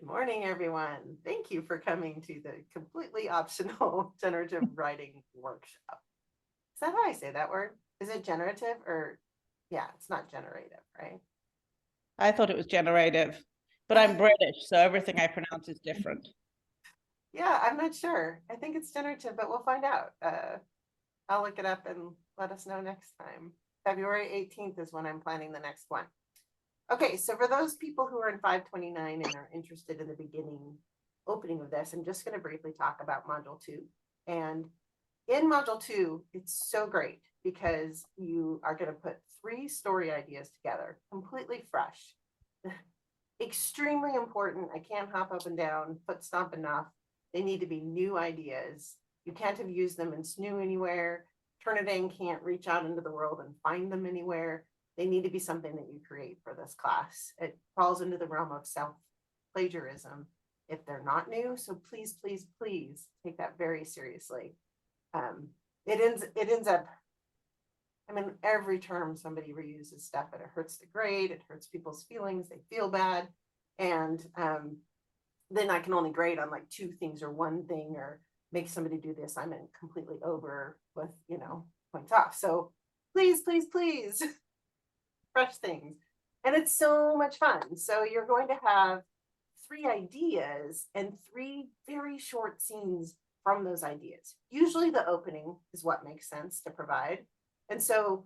Morning, everyone. Thank you for coming to the completely optional generative writing workshop. Is that how I say that word? Is it generative or, yeah, it's not generative, right? I thought it was generative, but I'm British, so everything I pronounce is different. Yeah, I'm not sure. I think it's generative, but we'll find out. I'll look it up and let us know next time. February 18th is when I'm planning the next one. Okay, so for those people who are in 529 and are interested in the beginning opening of this, I'm just going to briefly talk about Module 2. And in Module 2, it's so great because you are going to put 3 story ideas together, completely fresh. Extremely important. I can't hop up and down, foot stomp enough. They need to be new ideas. You can't have used them in SNU anywhere. Turnitin can't reach out into the world and find them anywhere. They need to be something that you create for this class. It falls into the realm of self-plagiarism if they're not new. So please, please, please take that very seriously. It ends up, I mean, every term somebody reuses stuff and it hurts the grade, it hurts people's feelings, they feel bad. And then I can only grade on like 2 things or 1 thing or make somebody do the assignment completely over with, points off. So please, please, please, fresh things. And it's so much fun. So you're going to have 3 ideas and 3 very short scenes from those ideas. Usually the opening is what makes sense to provide. And so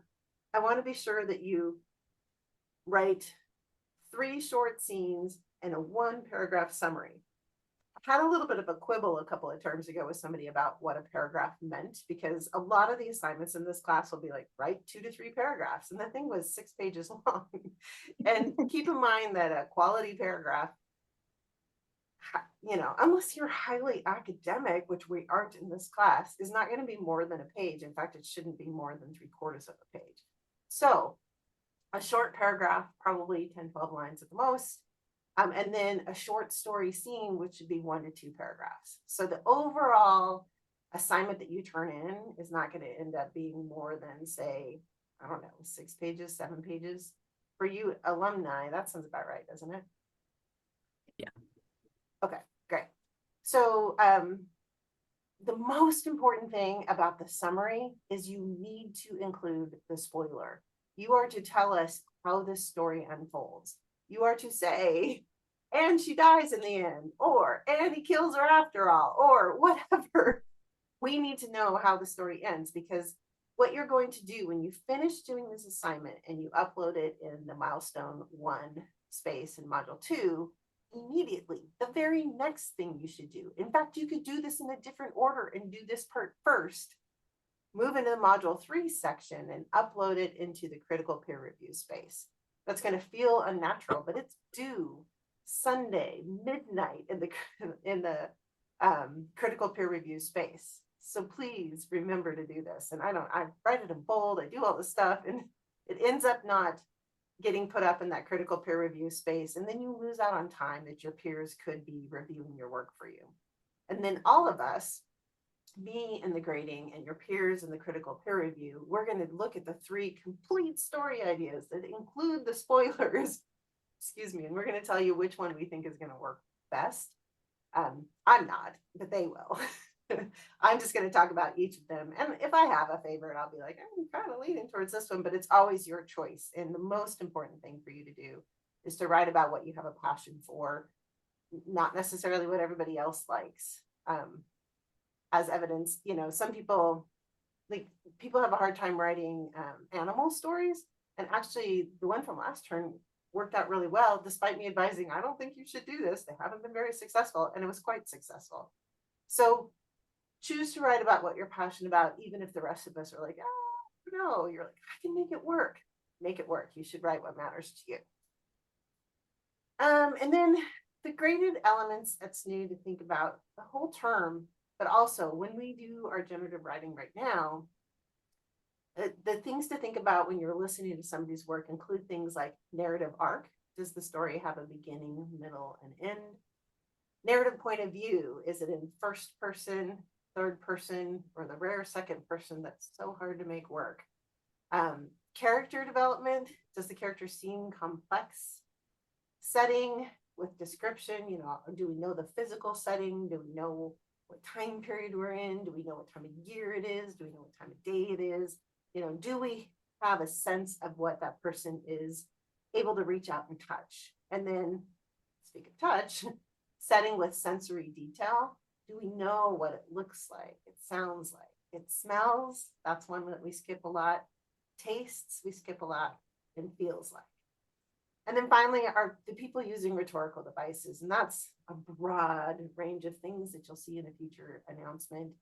I want to be sure that you write 3 short scenes and a 1-paragraph summary. I had a little bit of a quibble a couple of terms ago with somebody about what a paragraph meant, because a lot of the assignments in this class will be like, write 2 to 3 paragraphs. And the thing was 6 pages long. And keep in mind that a quality paragraph, unless you're highly academic, which we aren't in this class, is not going to be more than a page. In fact, it shouldn't be more than 3/4 of a page. So a short paragraph, probably 10, 12 lines at the most. And then a short story scene, which should be 1 to 2 paragraphs. So the overall assignment that you turn in is not going to end up being more than, say, I don't know, 6 pages, 7 pages. For you alumni, that sounds about right, doesn't it? Yeah. Okay, great. So the most important thing about the summary is you need to include the spoiler. You are to tell us how this story unfolds. You are to say, and she dies in the end, or, and he kills her after all, or whatever. We need to know how the story ends, because what you're going to do when you finish doing this assignment and you upload it in the milestone 1 space in module 2, immediately, the very next thing you should do. In fact, you could do this in a different order and do this part first, move into the module 3 section and upload it into the critical peer review space. That's going to feel unnatural, but it's due Sunday midnight in the critical peer review space. So please remember to do this. And I write it in bold, I do all this stuff, and it ends up not getting put up in that critical peer review space. And then you lose out on time that your peers could be reviewing your work for you. And then all of us, me in the grading and your peers in the critical peer review, we're going to look at the 3 complete story ideas that include the spoilers, excuse me, and we're going to tell you which one we think is going to work best. I'm not, but they will. I'm just going to talk about each of them. And if I have a favorite, I'll be like, I'm kind of leaning towards this one, but it's always your choice. And the most important thing for you to do is to write about what you have a passion for, not necessarily what everybody else likes. As evidence, some people have a hard time writing animal stories. And actually the one from last turn worked out really well, despite me advising, I don't think you should do this. They haven't been very successful, and it was quite successful. So choose to write about what you're passionate about, even if the rest of us are like, oh, no, you're like, I can make it work. Make it work. You should write what matters to you. And then the graded elements that's new to think about the whole term, but also when we do our generative writing right now, the things to think about when you're listening to somebody's work include things like narrative arc. Does the story have a beginning, middle, and end? Narrative point of view. Is it in first person, third person, or the rare second person that's so hard to make work? Character development. Does the character seem complex? Setting. with description, you know, do we know the physical setting? Do we know what time period we're in? Do we know what time of year it is? Do we know what time of day it is? You know, do we have a sense of what that person is able to reach out and touch? And then, speak of touch, setting with sensory detail. Do we know what it looks like? It sounds like, it smells. That's one that we skip a lot. Tastes, we skip a lot, and feels like. And then finally are the people using rhetorical devices. And that's a broad range of things that you'll see in a future announcement.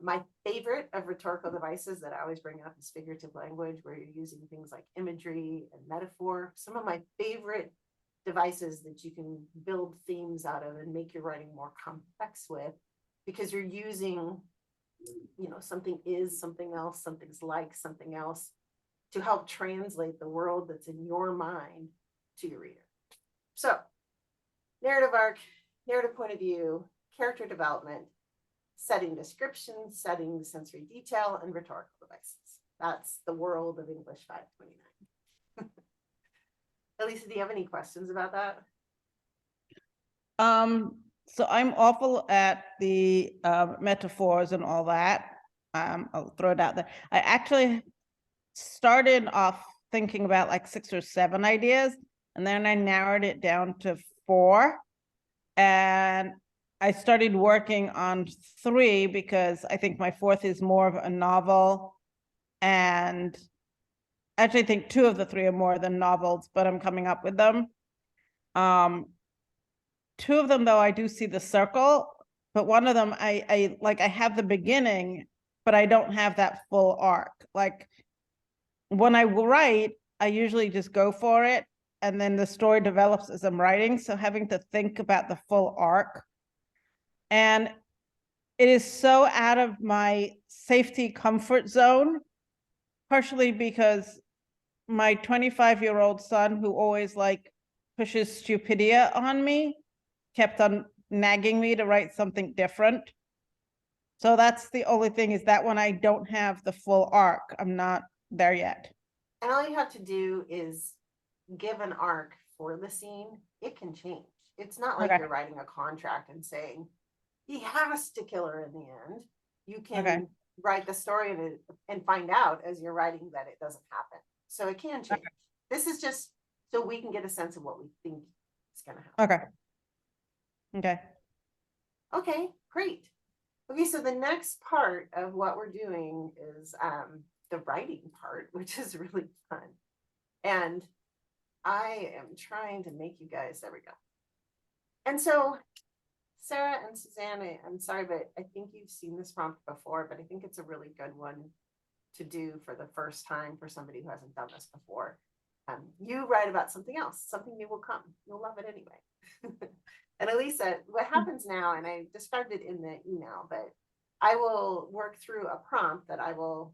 My favorite of rhetorical devices that I always bring up is figurative language, where you're using things like imagery and metaphor. Some of my favorite devices that you can build themes out of and make your writing more complex with, because you're using, you know, something is something else, something's like something else, to help translate the world that's in your mind to your reader. So, narrative arc, narrative point of view, character development, setting description, setting sensory detail, and rhetorical devices. That's the world of English 529. Elisa, do you have any questions about that? So I'm awful at the metaphors and all that. I'll throw it out there. I actually started off thinking about like 6 or 7 ideas, and then I narrowed it down to 4. And I started working on 3 because I think my 4th is more of a novel. And actually I think 2 of the 3 are more than novels, but I'm coming up with them. 2 of them, though, I do see the circle, but one of them I have the beginning, but I don't have that full arc. Like when I write, I usually just go for it, and then the story develops as I'm writing. So having to think about the full arc, and it is so out of my safety comfort zone, partially because my 25-year-old son, who always like pushes stupidia on me, kept on nagging me to write something different. So that's the only thing, is that when I don't have the full arc, I'm not there yet. And all you have to do is give an arc for the scene. It can change. It's not like you're writing a contract and saying, he has to kill her in the end. You can write the story and find out as you're writing that it doesn't happen. So it can change. This is just so we can get a sense of what we think is going to happen. Okay, great. Okay, so the next part of what we're doing is the writing part, which is really fun. And I am trying to make you guys, there we go. And so Sarah and Susanna, I'm sorry, but I think you've seen this prompt before, but I think it's a really good one to do for the first time for somebody who hasn't done this before. You write about something else, something new will come. You'll love it anyway. And Elisa, what happens now, and I described it in the email, but I will work through a prompt that I will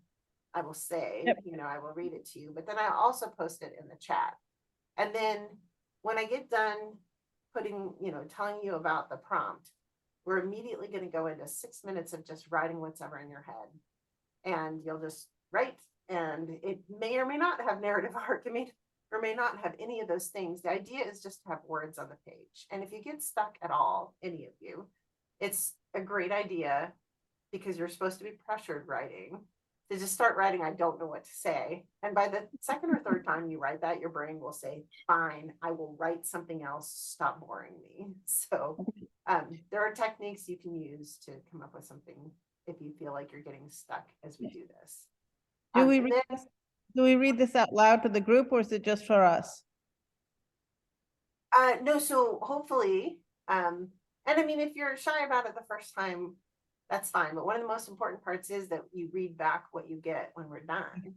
say, you know, I will read it to you, but then I also post it in the chat. And then when I get done putting, you know, telling you about the prompt, we're immediately going to go into 6 minutes of just writing what's ever in your head. And you'll just write, and it may or may not have narrative arc. It may or may not have any of those things. The idea is just to have words on the page. And if you get stuck at all, any of you, it's a great idea, because you're supposed to be pressured writing, to just start writing, I don't know what to say. And by the second or third time you write that, your brain will say, fine, I will write something else. Stop boring me. So there are techniques you can use to come up with something if you feel like you're getting stuck as we do this. Do we read this out loud to the group, or is it just for us? No, so hopefully, and I mean, if you're shy about it the first time, that's fine. But one of the most important parts is that you read back what you get when we're done.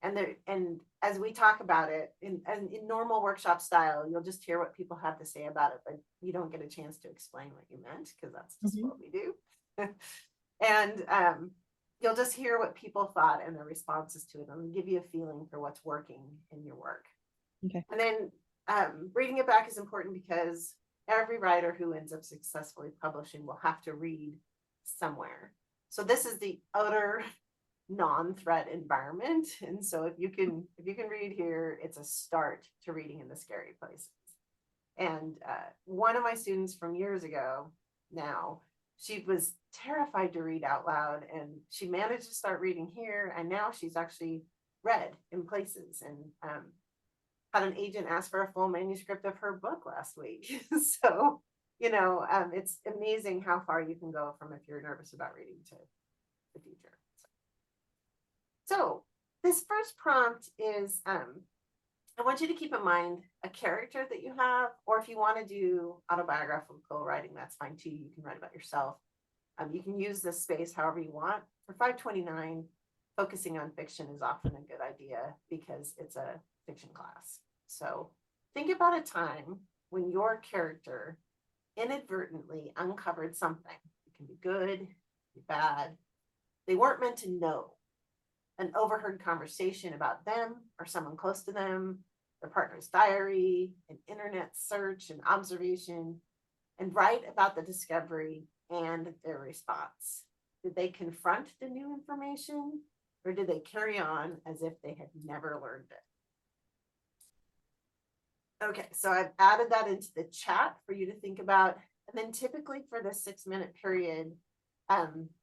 And as we talk about it in normal workshop style, you'll just hear what people have to say about it, but you don't get a chance to explain what you meant, because that's just what we do. And you'll just hear what people thought and their responses to it, and give you a feeling for what's working in your work. And then reading it back is important, because every writer who ends up successfully publishing will have to read somewhere. So this is the utter non-threat environment. And so if you can read here, it's a start to reading in the scary places. And one of my students from years ago now, she was terrified to read out loud, and she managed to start reading here, and now she's actually read in places, and had an agent ask for a full manuscript of her book last week. So, it's amazing how far you can go from if you're nervous about reading to the future. So this first prompt is, I want you to keep in mind a character that you have, or if you want to do autobiographical writing, that's fine too. You can write about yourself. You can use this space however you want. For 529, focusing on fiction is often a good idea because it's a fiction class. So think about a time when your character inadvertently uncovered something. It can be good, it can be bad. They weren't meant to know. An overheard conversation about them or someone close to them, their partner's diary, an internet search, an observation, and write about the discovery and their response. Did they confront the new information, or did they carry on as if they had never learned it? Okay, so I've added that into the chat for you to think about. And then typically for the 6-minute period,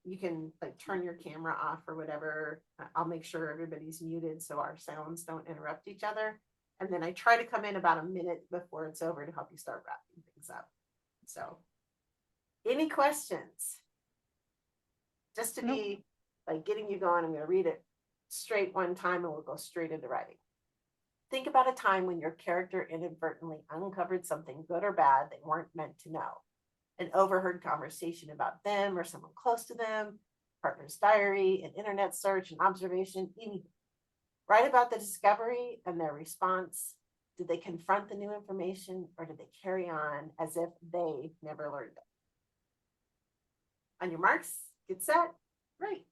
you can like turn your camera off or whatever. I'll make sure everybody's muted so our sounds don't interrupt each other. And then I try to come in about a minute before it's over to help you start wrapping things up. So any questions? Just to be like getting you going, I'm going to read it straight one time and we'll go straight into writing. Think about a time when your character inadvertently uncovered something good or bad they weren't meant to know. An overheard conversation about them or someone close to them, partner's diary, an internet search, an observation, anything. Write about the discovery and their response. Did they confront the new information, or did they carry on as if they never learned it? On your marks, get set, write.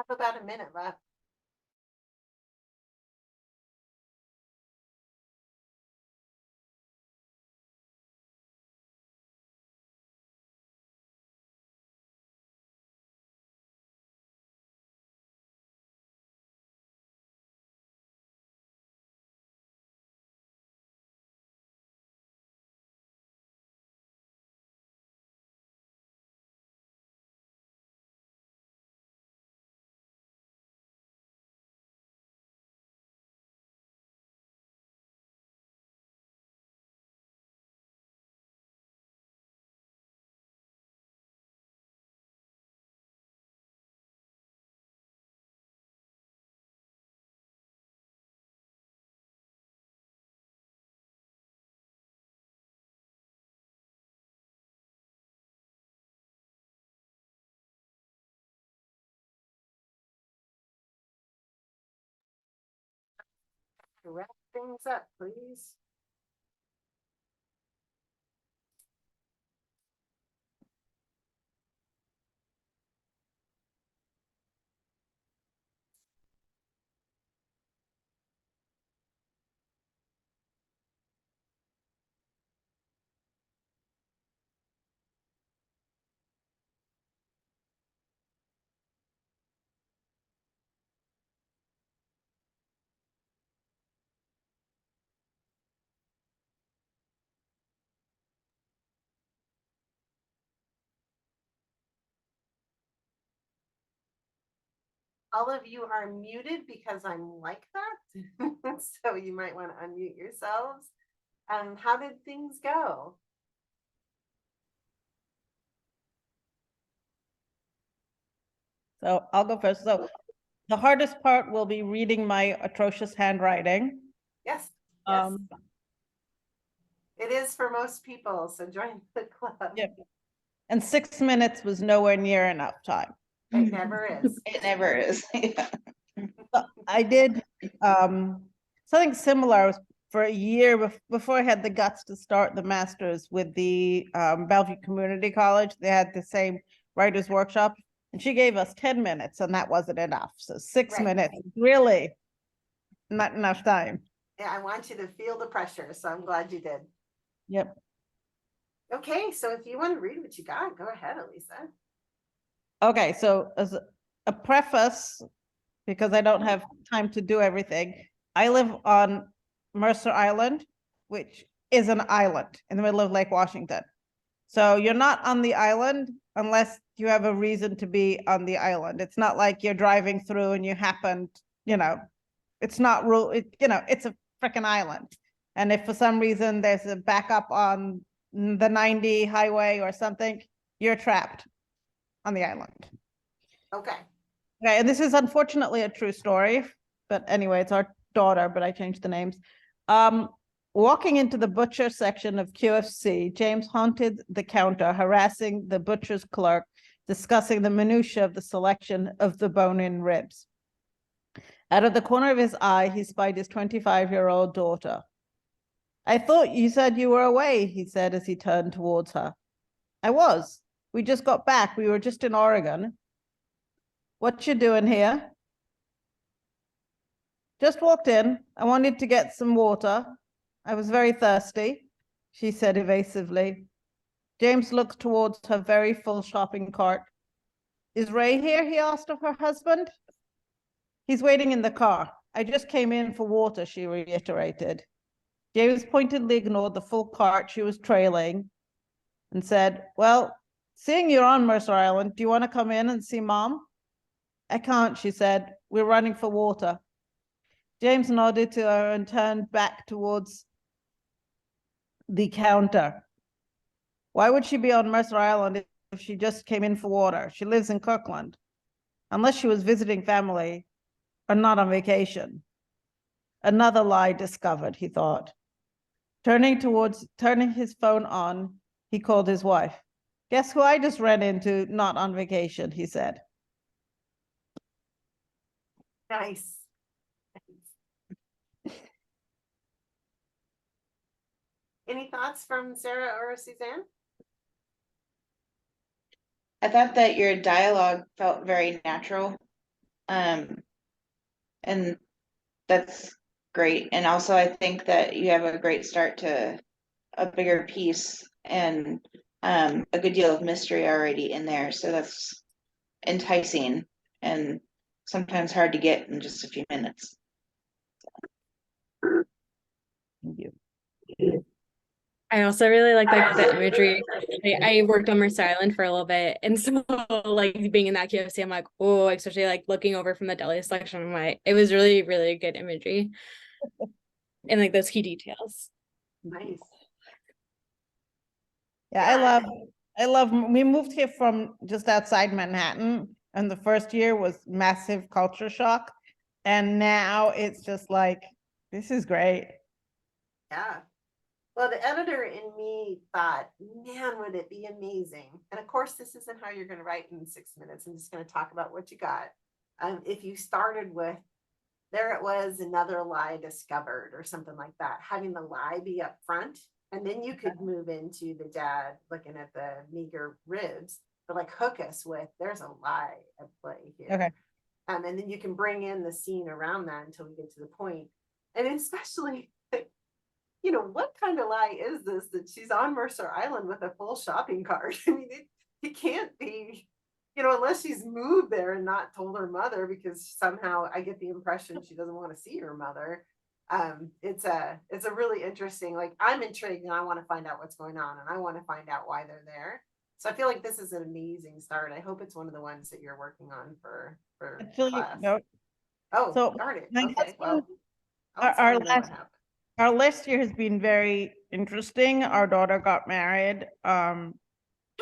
Have about a minute left. Wrap things up, please. All of you are muted because I'm like that. So you might want to unmute yourselves. How did things go? So I'll go first. So the hardest part will be reading my atrocious handwriting. Yes, yes. Um, It is for most people, so join the club. Yep. And 6 minutes was nowhere near enough time. It never is. It never is. Yeah. I did something similar for a year before I had the guts to start the master's with the Bellevue Community College. They had the same writers workshop, and she gave us 10 minutes, and that wasn't enough. So 6 Right. minutes, really not enough time. Yeah, I want you to feel the pressure, so I'm glad you did. Yep. Okay, so if you want to read what you got, go ahead, Elisa. Okay, so as a preface, because I don't have time to do everything, I live on Mercer Island, which is an island in the middle of Lake Washington. So you're not on the island unless you have a reason to be on the island. It's not like you're driving through and you happen, it's not rule, it's a freaking island. And if for some reason there's a backup on the 90 highway or something, you're trapped on the island. Okay. Okay, and this is unfortunately a true story, but anyway, it's our daughter, but I changed the names. Walking into the butcher section of QFC, James haunted the counter, harassing the butcher's clerk, discussing the minutia of the selection of the bone-in ribs. Out of the corner of his eye, he spied his 25-year-old daughter. I thought you said you were away, he said as he turned towards her. I was. We just got back. We were just in Oregon. What you doing here? Just walked in. I wanted to get some water. I was very thirsty, she said evasively. James looked towards her very full shopping cart. Is Ray here? He asked of her husband. He's waiting in the car. I just came in for water, she reiterated. James pointedly ignored the full cart she was trailing and said, well, seeing you're on Mercer Island, do you want to come in and see Mom? I can't, she said. We're running for water. James nodded to her and turned back towards the counter. Why would she be on Mercer Island if she just came in for water? She lives in Kirkland. Unless she was visiting family or not on vacation. Another lie discovered, he thought. Turning his phone on, he called his wife. Guess who I just ran into not on vacation, he said. Nice. Any thoughts from Sarah or Suzanne? I thought that your dialogue felt very natural. And that's great. And also I think that you have a great start to a bigger piece and a good deal of mystery already in there. So that's enticing and sometimes hard to get in just a few minutes. Thank you. I also really like the imagery. I worked on Mercer Island for a little bit, and so like being in that KFC, I'm like, oh, especially like looking over from the deli section. I'm like, it was really, really good imagery, and like those key details. Nice. Yeah, we moved here from just outside Manhattan, and the first year was massive culture shock. And now it's just like, this is great. Yeah. Well, the editor in me thought, man, would it be amazing? And of course, this isn't how you're going to write in 6 minutes. I'm just going to talk about what you got. If you started with, there it was, another lie discovered, or something like that, having the lie be up front, and then you could move into the dad looking at the meager ribs, but like hook us with, there's a lie at play here. Okay. And then you can bring in the scene around that until we get to the point. And especially, you know, what kind of lie is this that she's on Mercer Island with a full shopping cart? I mean, it can't be, you know, unless she's moved there and not told her mother, because somehow I get the impression she doesn't want to see her mother. It's a really interesting, like, I'm intrigued and I want to find out what's going on, and I want to find out why they're there. So I feel like this is an amazing start. I hope it's one of the ones that you're working on for Actually, class. no. Oh, So darn it. my Okay, well, husband, I'll let someone know what happened. our last year has been very interesting. Our daughter got married to a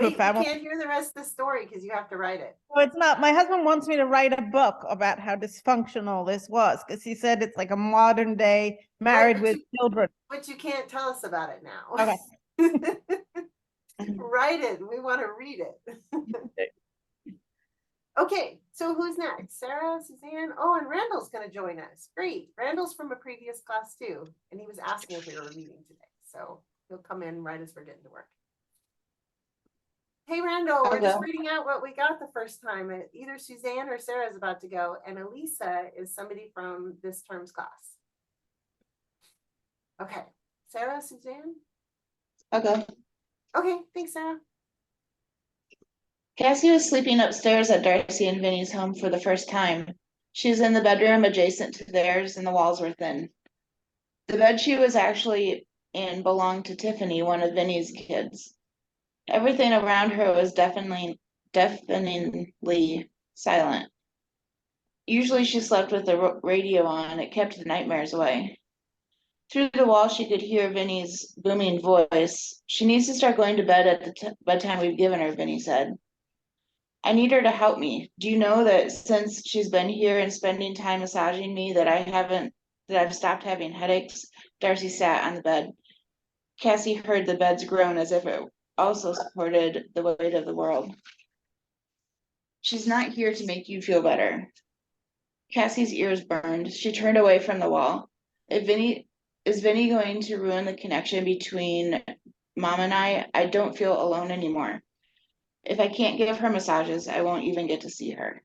Wait, we family. can't hear the rest of the story because you have to write it. No, it's not. My husband wants me to write a book about how dysfunctional this was, because he said it's like a modern day married with children. But you can't tell us about it now. Okay. Write it. We want to read it. Okay, so who's next? Sarah, Suzanne? Oh, and Randall's going to join us. Great. Randall's from a previous class too, and he was asking if we were reading today. So he'll come in right as we're getting to work. Hey, Randall, we're just reading out what we got the first time. Either Suzanne or Sarah is about to go, and Elisa is somebody from this term's class. Okay, Sarah, Suzanne? Okay. Okay, thanks, Sarah. Cassie was sleeping upstairs at Darcy and Vinny's home for the first time. She was in the bedroom adjacent to theirs, and the walls were thin. The bed she was actually in belonged to Tiffany, one of Vinny's kids. Everything around her was deafeningly silent. Usually she slept with the radio on. It kept the nightmares away. Through the wall, she could hear Vinny's booming voice. She needs to start going to bed at the bedtime we've given her, Vinny said. I need her to help me. Do you know that since she's been here and spending time massaging me that I've stopped having headaches? Darcy sat on the bed. Cassie heard the bed's groan as if it also supported the weight of the world. She's not here to make you feel better. Cassie's ears burned. She turned away from the wall. Is Vinny going to ruin the connection between Mom and I don't feel alone anymore. If I can't give her massages, I won't even get to see her.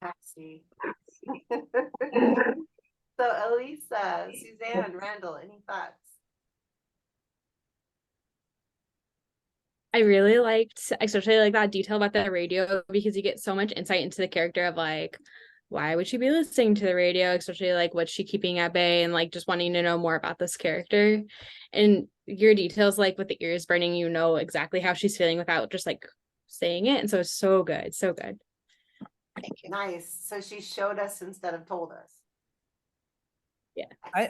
Taxi. So Elisa, Suzanne, Randall, any thoughts? I really liked, especially like that detail about the radio, because you get so much insight into the character of like, why would she be listening to the radio, especially like what's she keeping at bay, and like just wanting to know more about this character. And your details, like with the ears burning, you know exactly how she's feeling without just like saying it. And so it's so good, so good. Thank you. Nice. So she showed us instead of told us. Yeah.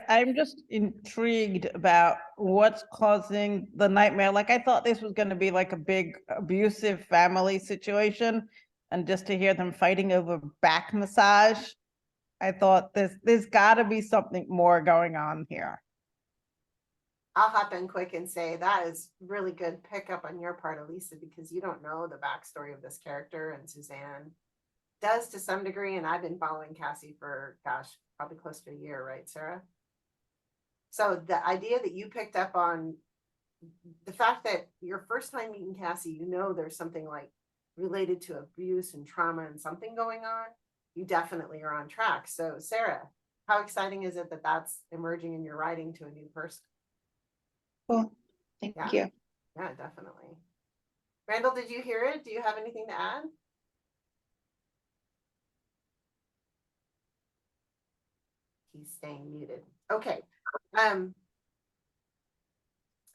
I'm just intrigued about what's causing the nightmare. Like, I thought this was going to be like a big abusive family situation, and just to hear them fighting over back massage, I thought there's got to be something more going on here. I'll hop in quick and say that is really good pickup on your part, Elisa, because you don't know the backstory of this character, and Suzanne does to some degree. And I've been following Cassie for, gosh, probably close to a year, right, Sarah? So the idea that you picked up on the fact that your first time meeting Cassie, you know there's something like related to abuse and trauma and something going on, you definitely are on track. So Sarah, how exciting is it that that's emerging in your writing to a new person? Cool. Thank Yeah. you. Yeah, definitely. Randall, did you hear it? Do you have anything to add? He's staying muted. Okay.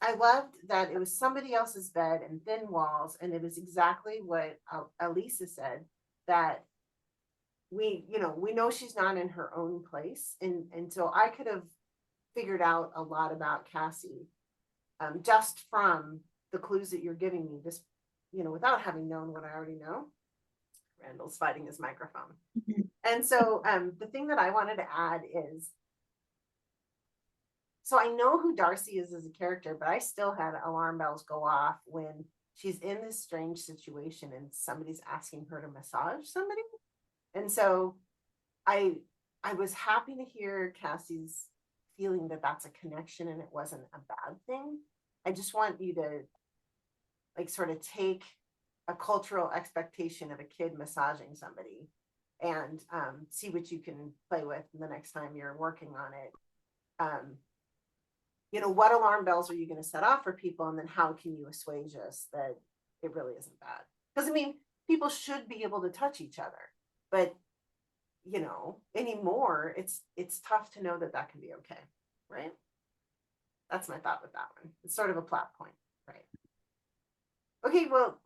I loved that it was somebody else's bed and thin walls, and it was exactly what Elisa said, that we know she's not in her own place, and so I could have figured out a lot about Cassie just from the clues that you're giving me, just without having known what I already know. Randall's fighting his microphone. And so the thing that I wanted to add is, so I know who Darcy is as a character, but I still had alarm bells go off when she's in this strange situation and somebody's asking her to massage somebody. And so I was happy to hear Cassie's feeling that that's a connection and it wasn't a bad thing. I just want you to like sort of take a cultural expectation of a kid massaging somebody and see what you can play with the next time you're working on it. What alarm bells are you going to set off for people, and then how can you assuage us that it really isn't bad? Because I mean, people should be able to touch each other, but anymore it's tough to know that can be okay, right? That's my thought with that one. It's sort of a plot point, right? Okay, well,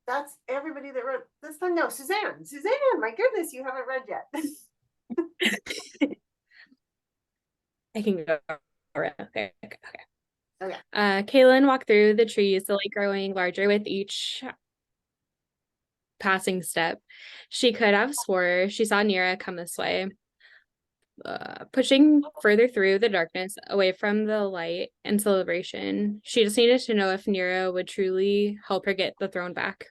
that's everybody that wrote this time. No, Suzanne, my goodness, you haven't read yet. I can go. Okay. Okay. Kaylin walked through the trees, the light growing larger with each passing step. She could have swore she saw Nira come this way, pushing further through the darkness, away from the light and celebration. She just needed to know if Nira would truly help her get the throne back.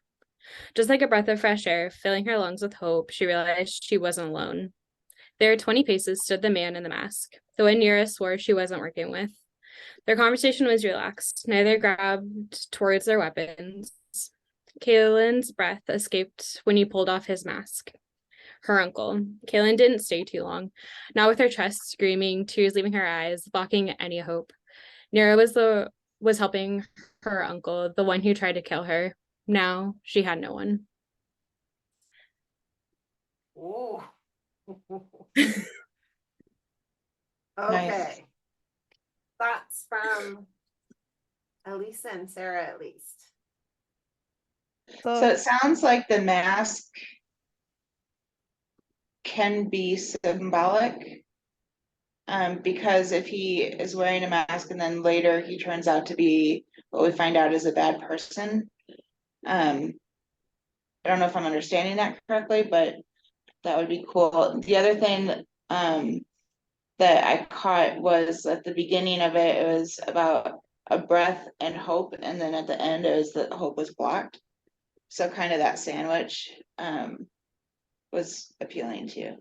Just like a breath of fresh air, filling her lungs with hope, she realized she wasn't alone. There, 20 paces, stood the man in the mask, the one Nira swore she wasn't working with. Their conversation was relaxed. Neither grabbed towards their weapons. Kaylin's breath escaped when he pulled off his mask. Her uncle. Kaylin didn't stay too long, not with her chest screaming, tears leaving her eyes, blocking any hope. Nira was helping her uncle, the one who tried to kill her. Now she had no one. Oh. Nice. Okay. Thoughts from Elisa and Sarah, at least. So it sounds like the mask can be symbolic. Because if he is wearing a mask and then later he turns out to be what we find out is a bad person. I don't know if I'm understanding that correctly, but that would be cool. The other thing that I caught was at the beginning of it, it was about a breath and hope, and then at the end it was that hope was blocked. So kind of that sandwich was appealing too.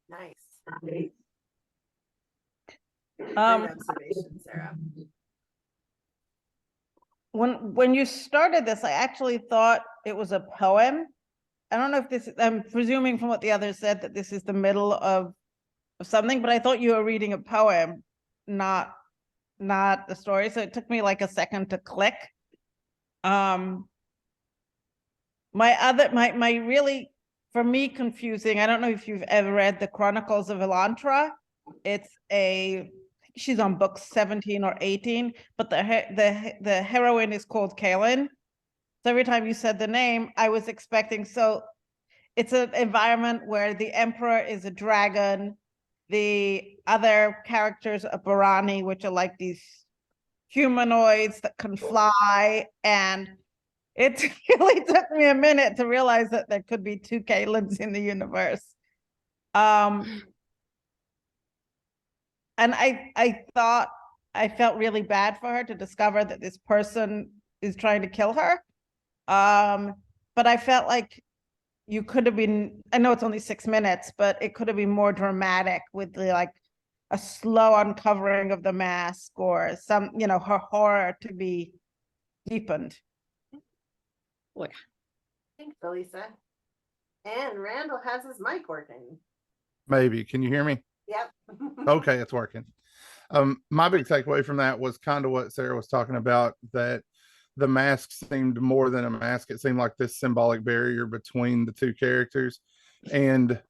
Nice. Great Um, observation, Sarah. when you started this, I actually thought it was a poem. I don't know if this, I'm presuming from what the others said that this is the middle of something, but I thought you were reading a poem, not the story. So it took me like a second to click. My really, for me, confusing, I don't know if you've ever read the Chronicles of Elantra. She's on book 17 or 18, but the heroine is called Kaylin. So every time you said the name, I was expecting, so it's an environment where the emperor is a dragon. The other characters are Barani, which are like these humanoids that can fly. And it really took me a minute to realize that there could be two Caitlins in the universe. And I thought I felt really bad for her to discover that this person is trying to kill her. But I felt like you could have been, I know it's only 6 minutes, but it could have been more dramatic with the like a slow uncovering of the mask or some, you know, her horror to be deepened. Thanks, Elisa. And Randall has his mic working. Maybe. Can you hear me? Yep. Okay, it's working. My big takeaway from that was kind of what Sarah was talking about, that the mask seemed more than a mask. It seemed like this symbolic barrier between the two characters. And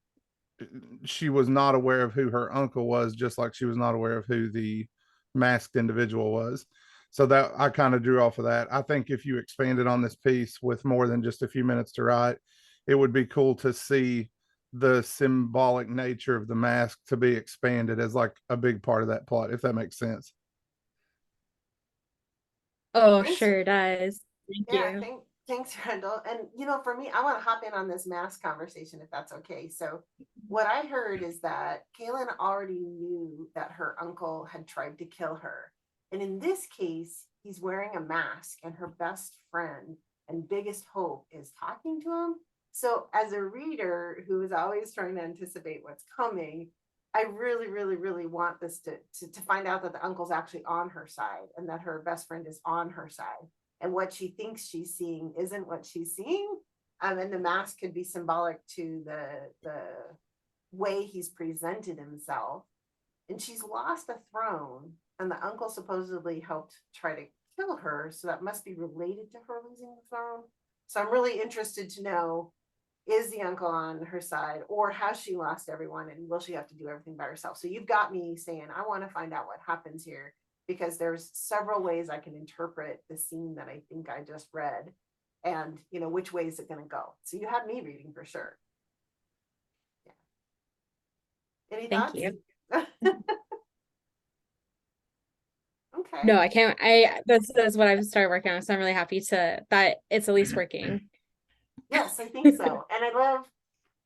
she was not aware of who her uncle was, just like she was not aware of who the masked individual was. So that I kind of drew off of that. I think if you expanded on this piece with more than just a few minutes to write, it would be cool to see the symbolic nature of the mask to be expanded as like a big part of that plot, if that makes sense. Oh, Thanks. sure does. Thank Yeah, you. thanks, Randall. And you know, for me, I want to hop in on this mask conversation if that's okay. So what I heard is that Kaylin already knew that her uncle had tried to kill her. And in this case, he's wearing a mask and her best friend and biggest hope is talking to him. So as a reader who is always trying to anticipate what's coming, I really, really, really want this to find out that the uncle's actually on her side and that her best friend is on her side. And what she thinks she's seeing isn't what she's seeing. And the mask could be symbolic to the way he's presented himself. And she's lost a throne, and the uncle supposedly helped try to kill her. So that must be related to her losing the throne. So I'm really interested to know, is the uncle on her side, or has she lost everyone and will she have to do everything by herself? So you've got me saying, I want to find out what happens here, because there's several ways I can interpret the scene that I think I just read, and you know, which way is it going to go? So you had me reading for sure. Yeah. Any Thank thoughts? you. Okay. No, I can't. This is what I've started working on, so I'm really happy that it's at least working. Yes, I think so. And I love,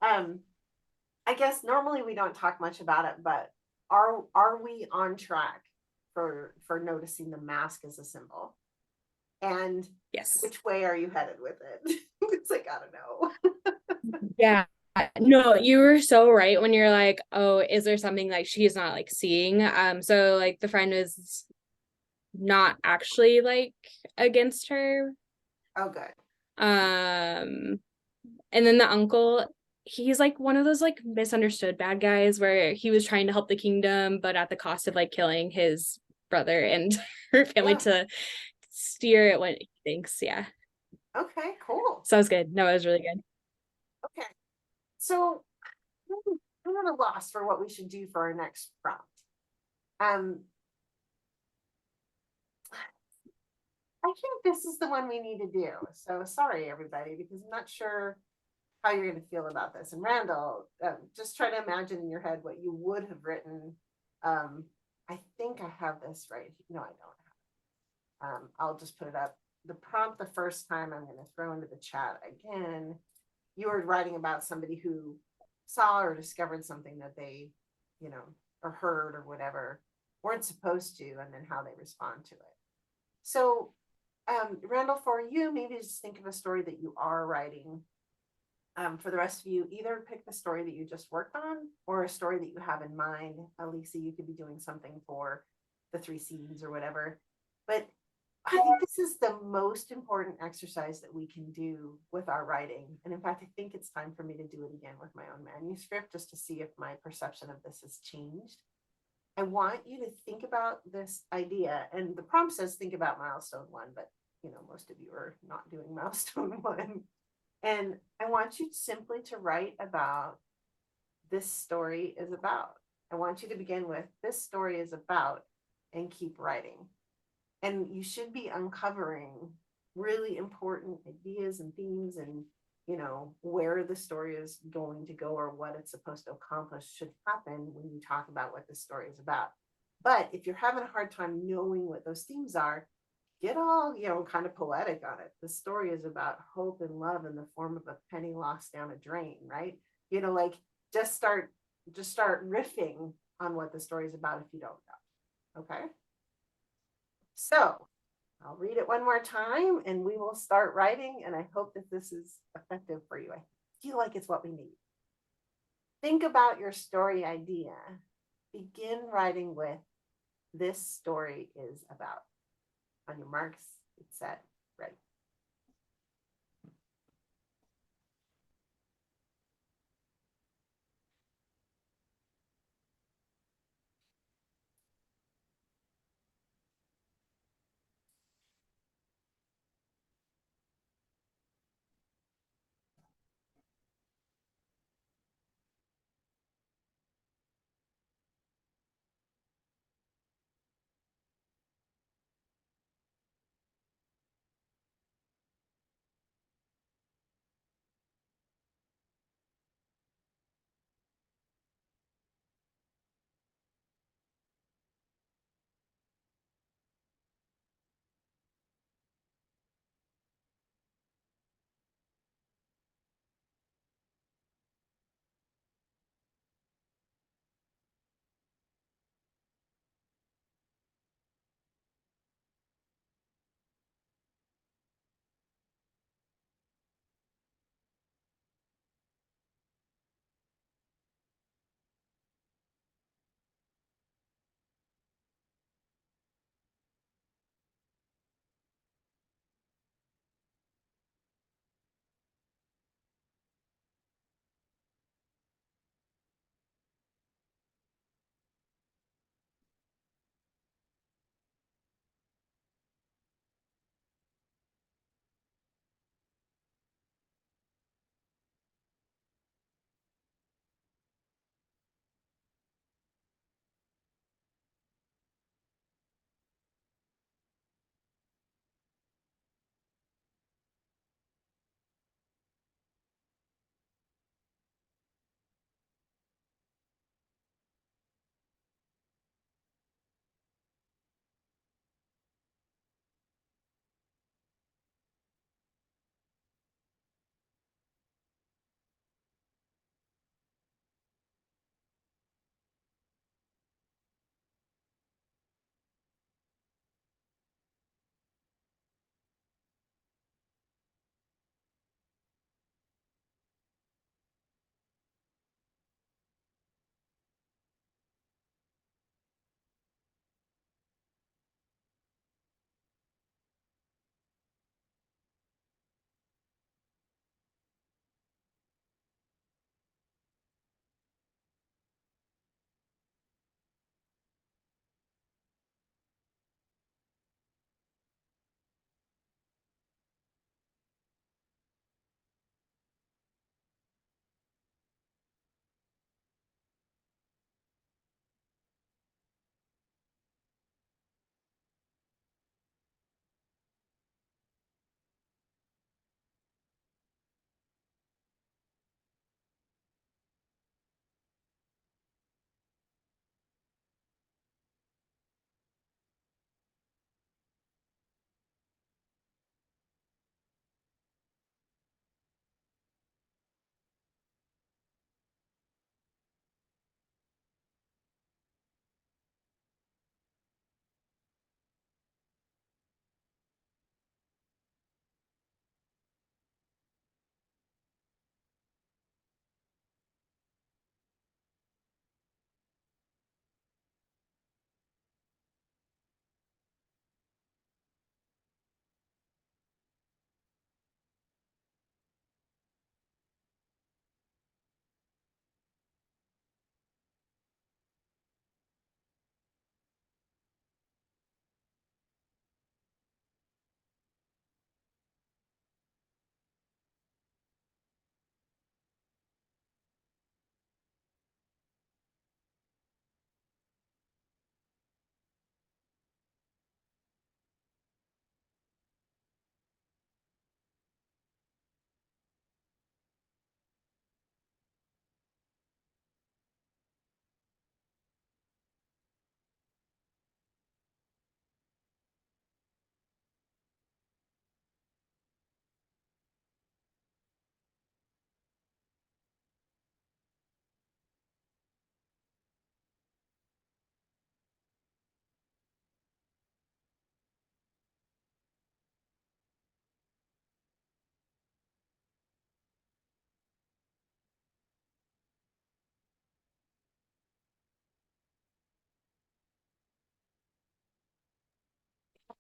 I guess normally we don't talk much about it, but are we on track for noticing the mask as a symbol? And Yes. which way are you headed with it? Because I gotta know. Yeah. No, you were so right when you're like, oh, is there something like she's not like seeing? So like the friend was not actually like against her. Oh, good. And then the uncle, he's like one of those like misunderstood bad guys where he was trying to help the kingdom, but at the cost of like killing his brother and her family Yeah. to steer it when he thinks. Yeah. Okay, cool. So it was good. No, it was really good. Okay. So I'm at a loss for what we should do for our next prompt. I think this is the one we need to do. So sorry, everybody, because I'm not sure how you're going to feel about this. And Randall, just try to imagine in your head what you would have written. I think I have this right. No, I don't have it. I'll just put it up. The prompt the first time I'm going to throw into the chat again. You were writing about somebody who saw or discovered something that they, you know, or heard or whatever, weren't supposed to, and then how they respond to it. So, Randall, for you, maybe just think of a story that you are writing. For the rest of you, either pick the story that you just worked on or a story that you have in mind. Lisa, you could be doing something for the 3 scenes or whatever. But I think this is the most important exercise that we can do with our writing. And in fact, I think it's time for me to do it again with my own manuscript, just to see if my perception of this has changed. I want you to think about this idea, and the prompt says think about milestone 1, but you know, most of you are not doing milestone 1. And I want you simply to write about this story is about. I want you to begin with this story is about and keep writing. And you should be uncovering really important ideas and themes, and you know, where the story is going to go or what it's supposed to accomplish should happen when you talk about what the story is about. But if you're having a hard time knowing what those themes are, get all, you know, kind of poetic on it. The story is about hope and love in the form of a penny lost down a drain, right? You know, like just start riffing on what the story is about if you don't know. Okay. So I'll read it one more time and we will start writing. And I hope that this is effective for you. I feel like it's what we need. Think about your story idea. begin writing with this story is about. On your marks, it's set, right?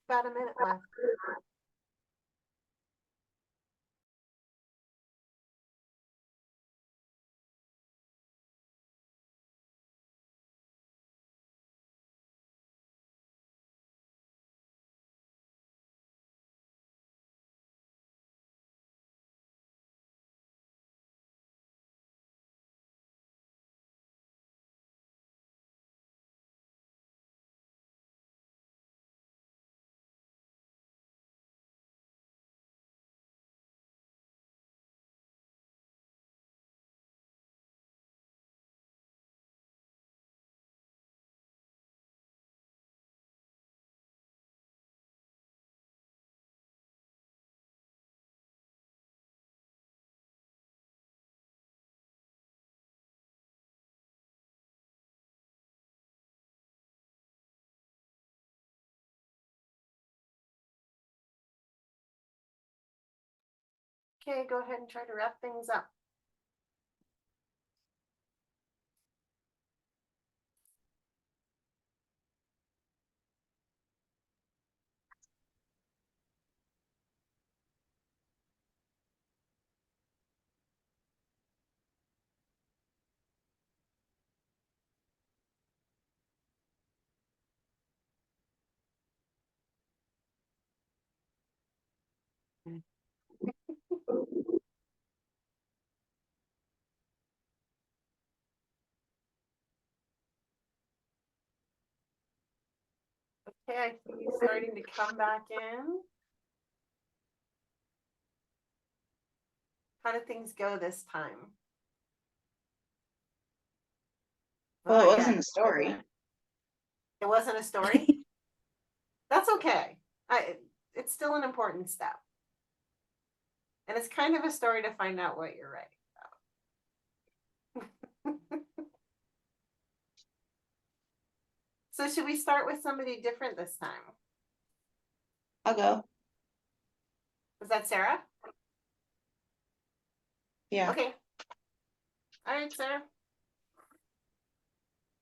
About a minute left. Okay, go ahead and try to wrap things up. Okay, I see you starting to come back in. How did things go this time? Well, Not it wasn't yet. a story. It wasn't a story? That's okay. It's still an important step. And it's kind of a story to find out what you're writing about. So should we start with somebody different this time? I'll go. Was that Sarah? Yeah. Okay. All right, Sarah.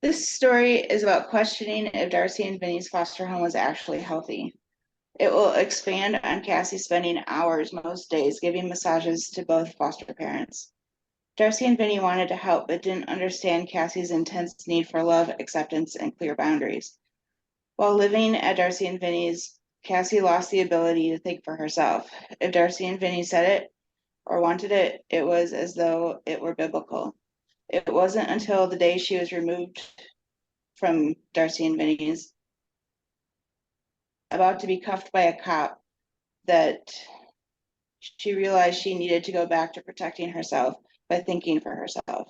This story is about questioning if Darcy and Vinny's foster home was actually healthy. It will expand on Cassie spending hours most days giving massages to both foster parents. Darcy and Vinny wanted to help, but didn't understand Cassie's intense need for love, acceptance, and clear boundaries. While living at Darcy and Vinny's, Cassie lost the ability to think for herself. If Darcy and Vinny said it or wanted it, it was as though it were biblical. It wasn't until the day she was removed from Darcy and Vinny's, about to be cuffed by a cop, that she realized she needed to go back to protecting herself by thinking for herself.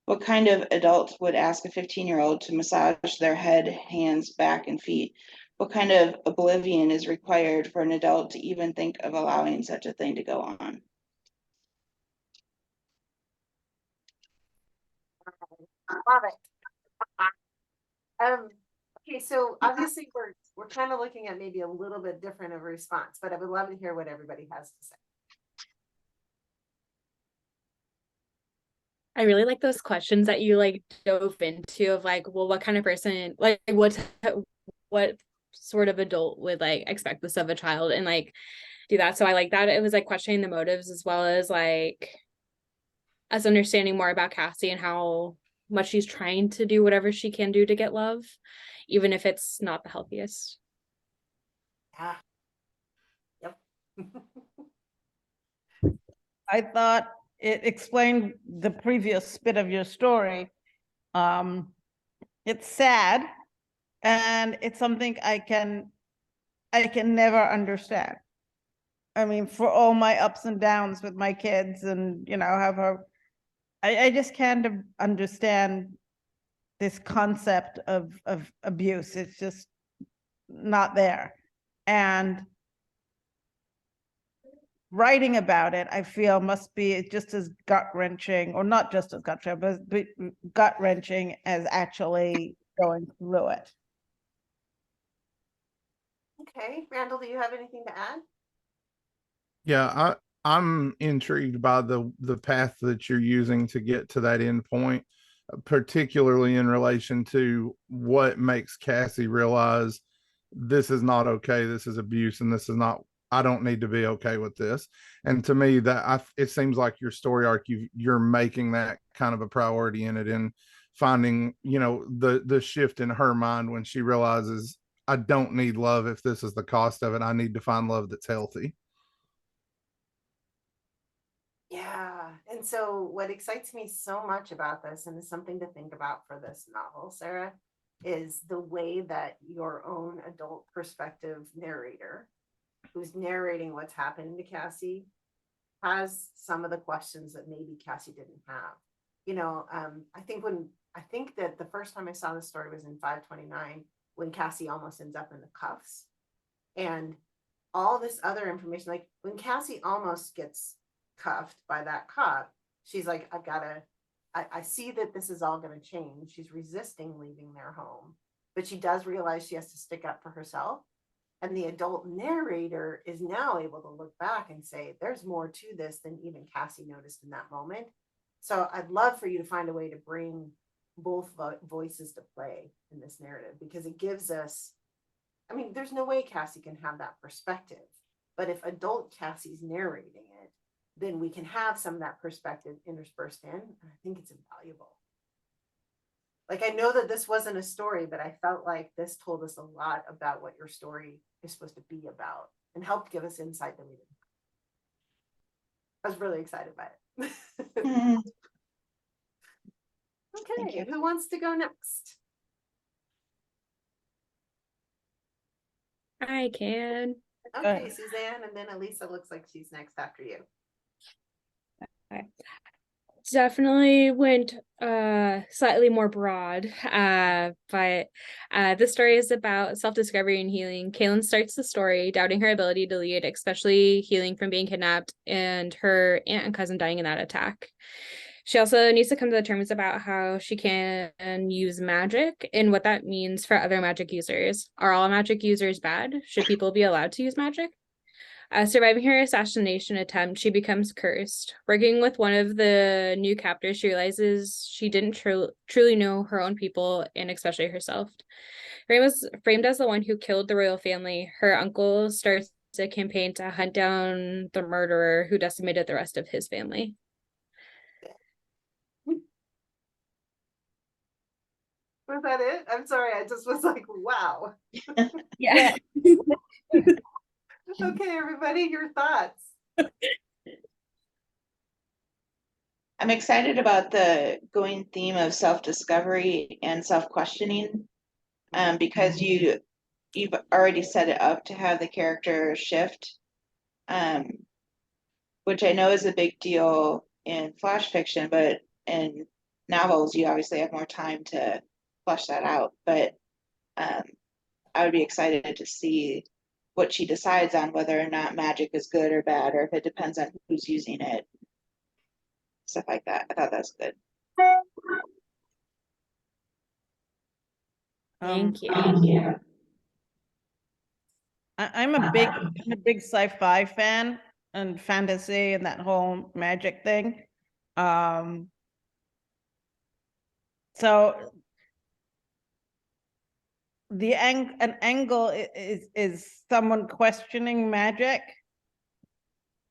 What kind of adult would ask a 15-year-old to massage their head, hands, back, and feet? What kind of oblivion is required for an adult to even think of allowing such a thing to go on? Love it. Okay, so obviously we're kind of looking at maybe a little bit different of a response, but I would love to hear what everybody has to say. I really like those questions that you like dove into of like, well, what kind of person, like what sort of adult would like expect this of a child and like do that. So I like that. It was like questioning the motives as well as like us understanding more about Cassie and how much she's trying to do whatever she can do to get love, even if it's not the healthiest. Yeah. Yep. I thought it explained the previous bit of your story. It's sad, and it's something I can never understand. I mean, for all my ups and downs with my kids, and I just can't understand this concept of abuse. It's just not there. And writing about it, I feel, must be just as gut-wrenching, or not just as gut-wrenching, but gut-wrenching as actually going through it. Okay, Randall, do you have anything to add? Yeah, I'm intrigued by the path that you're using to get to that end point, particularly in relation to what makes Cassie realize this is not okay, this is abuse, and this is not, I don't need to be okay with this. And to me, it seems like your story arc, you're making that kind of a priority in it, and finding, the shift in her mind when she realizes, I don't need love if this is the cost of it. I need to find love that's healthy. Yeah. And so what excites me so much about this, and is something to think about for this novel, Sarah, is the way that your own adult perspective narrator, who's narrating what's happening to Cassie, has some of the questions that maybe Cassie didn't have. I think that the first time I saw this story was in 529, when Cassie almost ends up in the cuffs. And all this other information, like when Cassie almost gets cuffed by that cop, she's like, I see that this is all going to change. She's resisting leaving their home, but she does realize she has to stick up for herself. And the adult narrator is now able to look back and say, there's more to this than even Cassie noticed in that moment. So I'd love for you to find a way to bring both voices to play in this narrative, because it gives us, there's no way Cassie can have that perspective, but if adult Cassie's narrating it, then we can have some of that perspective interspersed in, and I think it's invaluable. Like, I know that this wasn't a story, but I felt like this told us a lot about what your story is supposed to be about, and helped give us insight that we didn't have. I was really excited by it. Mhm. Okay, who wants to go next? I can. Okay, Suzanne, and then Elisa looks like she's next after you. Definitely went slightly more broad, but the story is about self-discovery and healing. Kaylin starts the story doubting her ability to lead, especially healing from being kidnapped and her aunt and cousin dying in that attack. She also needs to come to the terms about how she can use magic and what that means for other magic users. Are all magic users bad? Should people be allowed to use magic? Surviving her assassination attempt, she becomes cursed. Working with one of the new captors, she realizes she didn't truly know her own people, and especially herself. Ray was framed as the one who killed the royal family. Her uncle starts a campaign to hunt down the murderer who decimated the rest of his family. Was that it? I'm sorry, I just was like, wow. Yeah. Okay, everybody, your thoughts. I'm excited about the going theme of self-discovery and self-questioning, because you've already set it up to have the character shift, which I know is a big deal in flash fiction, but in novels, you obviously have more time to flesh that out. But I would be excited to see what she decides on, whether or not magic is good or bad, or if it depends on who's using it, stuff like that. I thought that was good. Thank you. I'm a big sci-fi fan and fantasy and that whole magic thing. So an angle is someone questioning magic.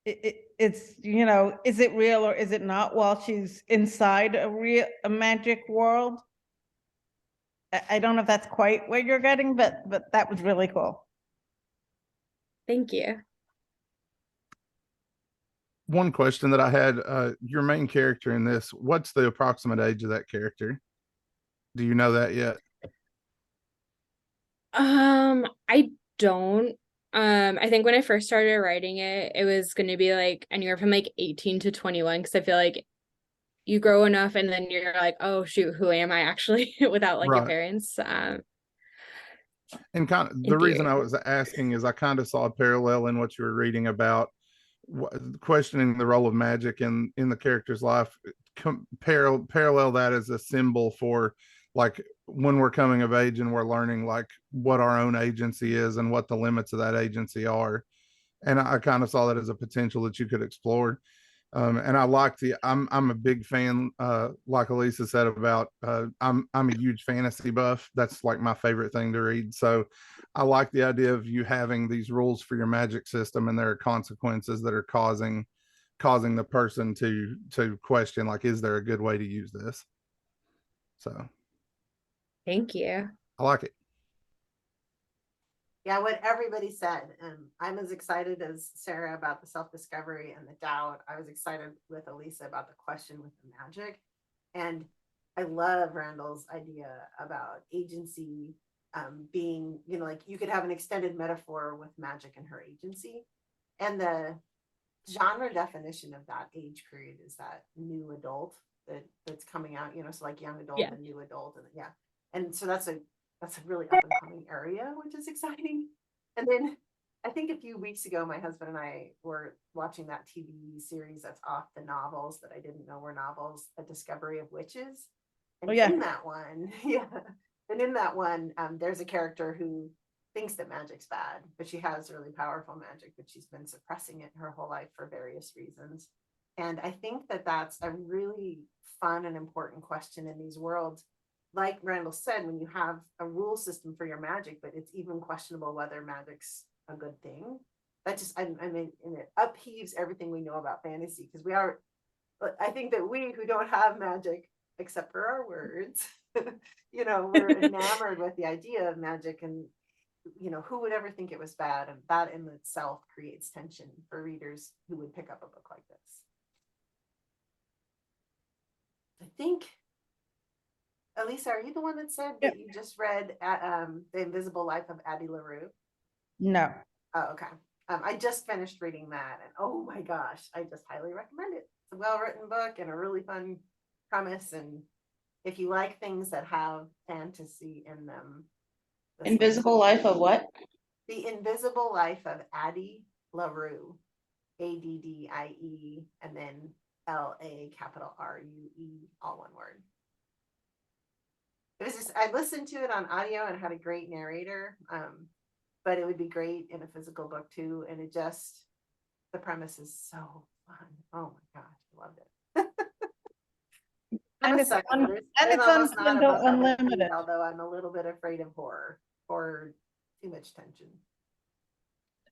It's, is it real or is it not, while she's inside a magic world? I don't know if that's quite what you're getting, but that was really cool. Thank you. One question that I had, your main character in this, what's the approximate age of that character? Do you know that yet? I don't. I think when I first started writing it, it was going to be like anywhere from like 18 to 21, because I feel like you grow enough and then you're like, oh shoot, who am I actually without like your Right. parents? And kind of the reason I was asking is I kind of saw a parallel in what you were reading about questioning the role of magic in the character's life. Parallel that as a symbol for, like, when we're coming of age and we're learning like what our own agency is and what the limits of that agency are. And I kind of saw that as a potential that you could explore. And I like I'm a big fan, like Elisa said about, I'm a huge fantasy buff. That's like my favorite thing to read. So I like the idea of you having these rules for your magic system, and there are consequences that are causing the person to question, like, is there a good way to use this? So Thank you. I like it. Yeah, what everybody said. I'm as excited as Sarah about the self-discovery and the doubt. I was excited with Elisa about the question with the magic. And I love Randall's idea about agency being, you know, like you could have an extended metaphor with magic and her agency. And the genre definition of that age period is that new adult that's coming out, you know, so like young adult Yeah. and new adult. And yeah. And so that's a really up and coming area, which is exciting. And then I think a few weeks ago, my husband and I were watching that TV series that's off the novels that I didn't know were novels, A Discovery of Witches. And Oh, yeah. in that one, yeah. And in that one, there's a character who thinks that magic's bad, but she has really powerful magic, but she's been suppressing it her whole life for various reasons. And I think that that's a really fun and important question in these worlds. Like Randall said, when you have a rule system for your magic, but it's even questionable whether magic's a good thing. That just, I mean, and it upheaves everything we know about fantasy, because we are, I think that we who don't have magic, except for our words, you know, we're enamored with the idea of magic, and, you know, who would ever think it was bad? And that in itself creates tension for readers who would pick up a book like this. I think, Elisa, are you the one that said that you just read The Invisible Life of Addie LaRue? No. Oh, okay. I just finished reading that, and oh my gosh, I just highly recommend it. It's a well-written book and a really fun premise, and if you like things that have fantasy in them. Invisible Life of what? The Invisible Life of Addie LaRue, ADDIE, and then LARUE, all one word. It was just, I listened to it on audio and had a great narrator, but it would be great in a physical book too. And it just, the premise is so fun. Oh my gosh, I loved it. And it's on Kindle Unlimited. Although I'm a little bit afraid of horror or too much tension.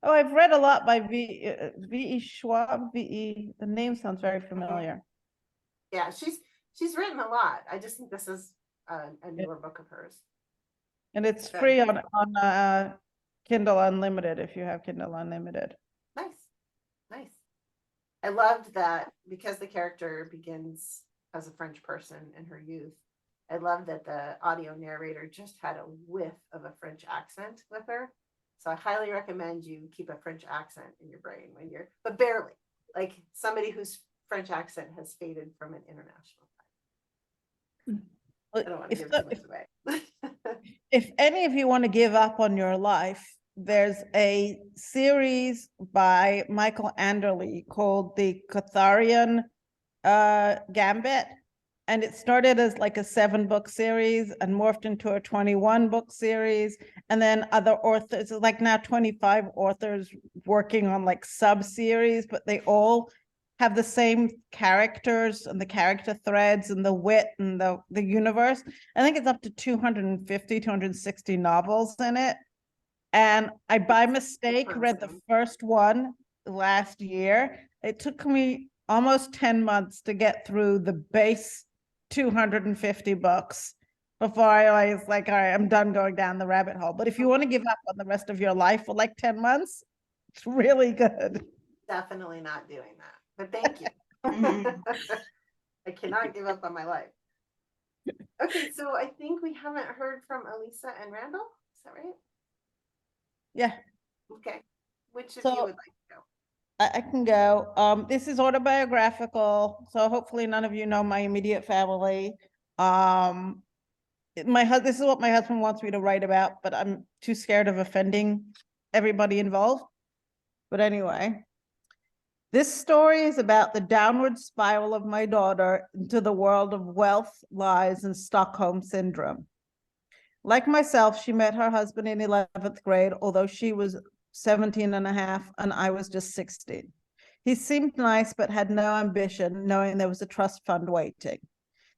Oh, I've read a lot by V.E. Schwab. The name sounds very familiar. Yeah, she's written a lot. I just think this is a newer book of hers. And it's free on Kindle Unlimited if you have Kindle Unlimited. Nice. I loved that because the character begins as a French person in her youth. I love that the audio narrator just had a whiff of a French accent with her. So I highly recommend you keep a French accent in your brain when you're, but barely, like somebody whose French accent has faded from an international time. I don't want to give too much away. If any of you want to give up on your life, there's a series by Michael Anderle called The Catharian Gambit. And it started as like a 7-book series and morphed into a 21-book series. And then other authors, like now 25 authors working on like sub-series, but they all have the same characters and the character threads and the wit and the universe. I think it's up to 250, 260 novels in it. And I, by mistake, read the first one last year. It took me almost 10 months to get through the base 250 books before I was like, all right, I'm done going down the rabbit hole. But if you want to give up on the rest of your life for like 10 months, it's really good. Definitely not doing that, but thank you. I cannot give up on my life. Okay, so I think we haven't heard from Elisa and Randall. Is that right? Yeah. Okay. Which of So, you would like to go? I can go. This is autobiographical, so hopefully none of you know my immediate family. This is what my husband wants me to write about, but I'm too scared of offending everybody involved. But anyway, this story is about the downward spiral of my daughter into the world of wealth, lies, and Stockholm syndrome. Like myself, she met her husband in 11th grade, although she was 17 and a half and I was just 16. He seemed nice, but had no ambition, knowing there was a trust fund waiting.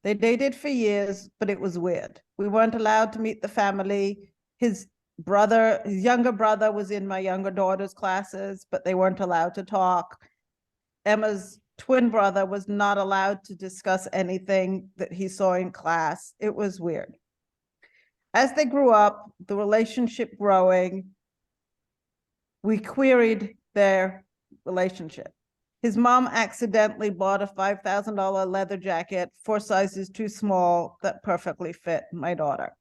They dated for years, but it was weird. We weren't allowed to meet the family. His his younger brother was in my younger daughter's classes, but they weren't allowed to talk. Emma's twin brother was not allowed to discuss anything that he saw in class. It was weird. As they grew up, the relationship growing, we queried their relationship. His mom accidentally bought a $5,000 leather jacket, 4 sizes too small, that perfectly fit my daughter.